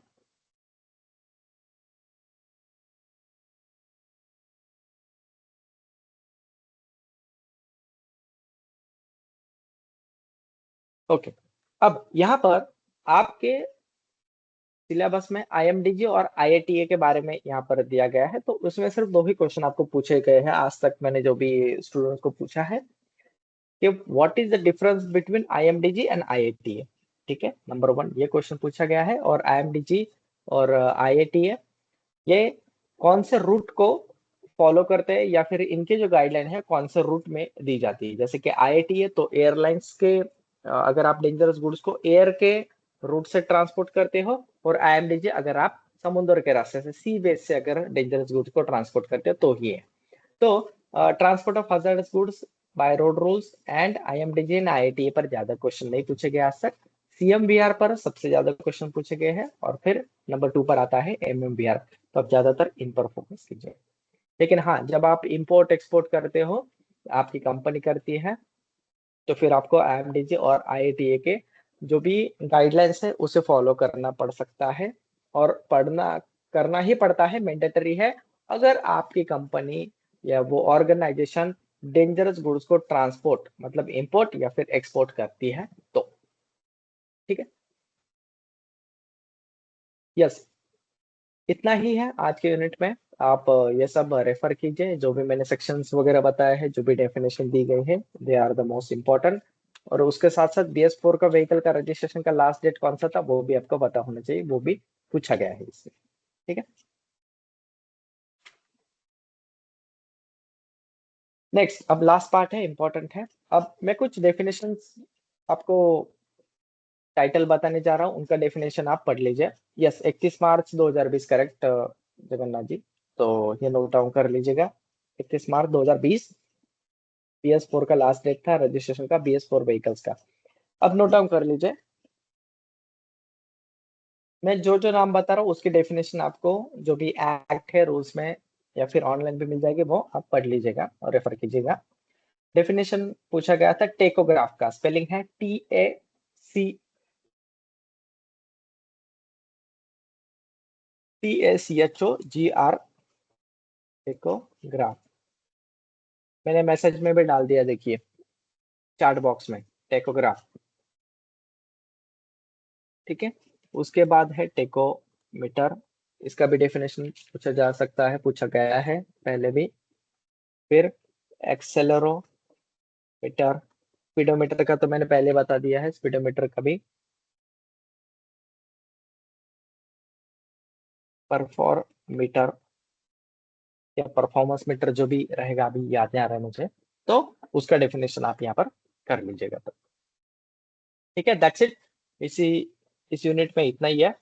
ओके, अब यहाँ पर आपके सिलेबस में आईएमडीजी और आईएटीए के बारे में यहाँ पर दिया गया है, तो उसमें सिर्फ 2 ही क्वेश्चन आपको पूछे गए हैं आज तक, मैंने जो भी स्टूडेंट्स को पूछा है कि what is the difference between IMDG and IATA, ठीक है। नंबर 1 ये क्वेश्चन पूछा गया है। और आईएमडीजी और आईएटीए ये कौन से रूट को फॉलो करते हैं, या फिर इनके जो गाइडलाइन है कौन से रूट में दी जाती है। जैसे कि आईएटीए तो एयरलाइंस के अगर आप डेंजरस गुड्स को एयर के रूट से ट्रांसपोर्ट करते हो, और आईएमडीजी अगर आप समुद्र के रास्ते से, सी बेस से अगर डेंजरस गुड्स को ट्रांसपोर्ट करते हो तो ये है। तो transport of hazardous goods by road rules and IMDG and IATA पर ज्यादा क्वेश्चन नहीं पूछे गए आज तक। सीएमबीआर पर सबसे ज्यादा क्वेश्चन पूछे गए हैं, और फिर नंबर 2 पर आता है एमएमबीआर। तो आप ज्यादातर इन पर फोकस कीजिए। लेकिन हाँ, जब आप इंपोर्ट एक्सपोर्ट करते हो, आपकी कंपनी करती है, तो फिर आपको आईएमडीजी और आईएटीए के जो भी गाइडलाइंस है उसे फॉलो करना पड़ सकता है, और करना ही पड़ता है, मैंडेटरी है, अगर आपकी कंपनी या वो ऑर्गेनाइजेशन डेंजरस गुड्स को ट्रांसपोर्ट मतलब इंपोर्ट या फिर एक्सपोर्ट करती है तो, ठीक है। यस, इतना ही है आज के यूनिट में। आप ये सब रेफर कीजिए, जो भी मैंने सेक्शंस वगैरह बताया है, जो भी डेफिनेशन दी गई है, they are the most important. और उसके साथ साथ BS4 का व्हीकल का रजिस्ट्रेशन का लास्ट डेट कौन सा था वो भी आपको पता होना चाहिए, वो भी पूछा गया है इससे, ठीक है। नेक्स्ट, अब लास्ट पार्ट है, इंपॉर्टेंट है। अब मैं कुछ डेफिनेशंस आपको टाइटल बताने जा रहा हूँ, उनका डेफिनेशन आप पढ़ लीजिए। यस, 31 मार्च 2020 करेक्ट जगन्नाथ जी, तो ये नोट डाउन कर लीजिएगा। 31 मार्च 2020 BS4 का लास्ट डेट था रजिस्ट्रेशन का, BS4 व्हीकल्स का। अब नोट डाउन कर लीजिए, मैं जो जो नाम बता रहा हूँ उसकी डेफिनेशन आपको जो भी एक्ट है रूल्स में या फिर ऑनलाइन भी मिल जाएगी, वो आप पढ़ लीजिएगा और रेफर कीजिएगा। डेफिनेशन पूछा गया था टेकोग्राफ का, स्पेलिंग है TAC TACHOGR, टेकोग्राफ। मैंने मैसेज में भी डाल दिया, देखिए चैट बॉक्स में, टेकोग्राफ। ठीक है, उसके बाद है टेकोमीटर, इसका भी डेफिनेशन पूछा जा सकता है, पूछा गया है पहले भी। फिर एक्सेलरोमीटर, स्पीडोमीटर का तो मैंने पहले बता दिया है, स्पीडोमीटर का भी। परफॉर्मीटर या परफॉर्मेंस मीटर, जो भी रहेगा, अभी याद नहीं आ रहा है मुझे, तो उसका डेफिनेशन आप यहाँ पर कर लीजिएगा। तो ठीक है, दैट्स इट। इस यूनिट में इतना ही है।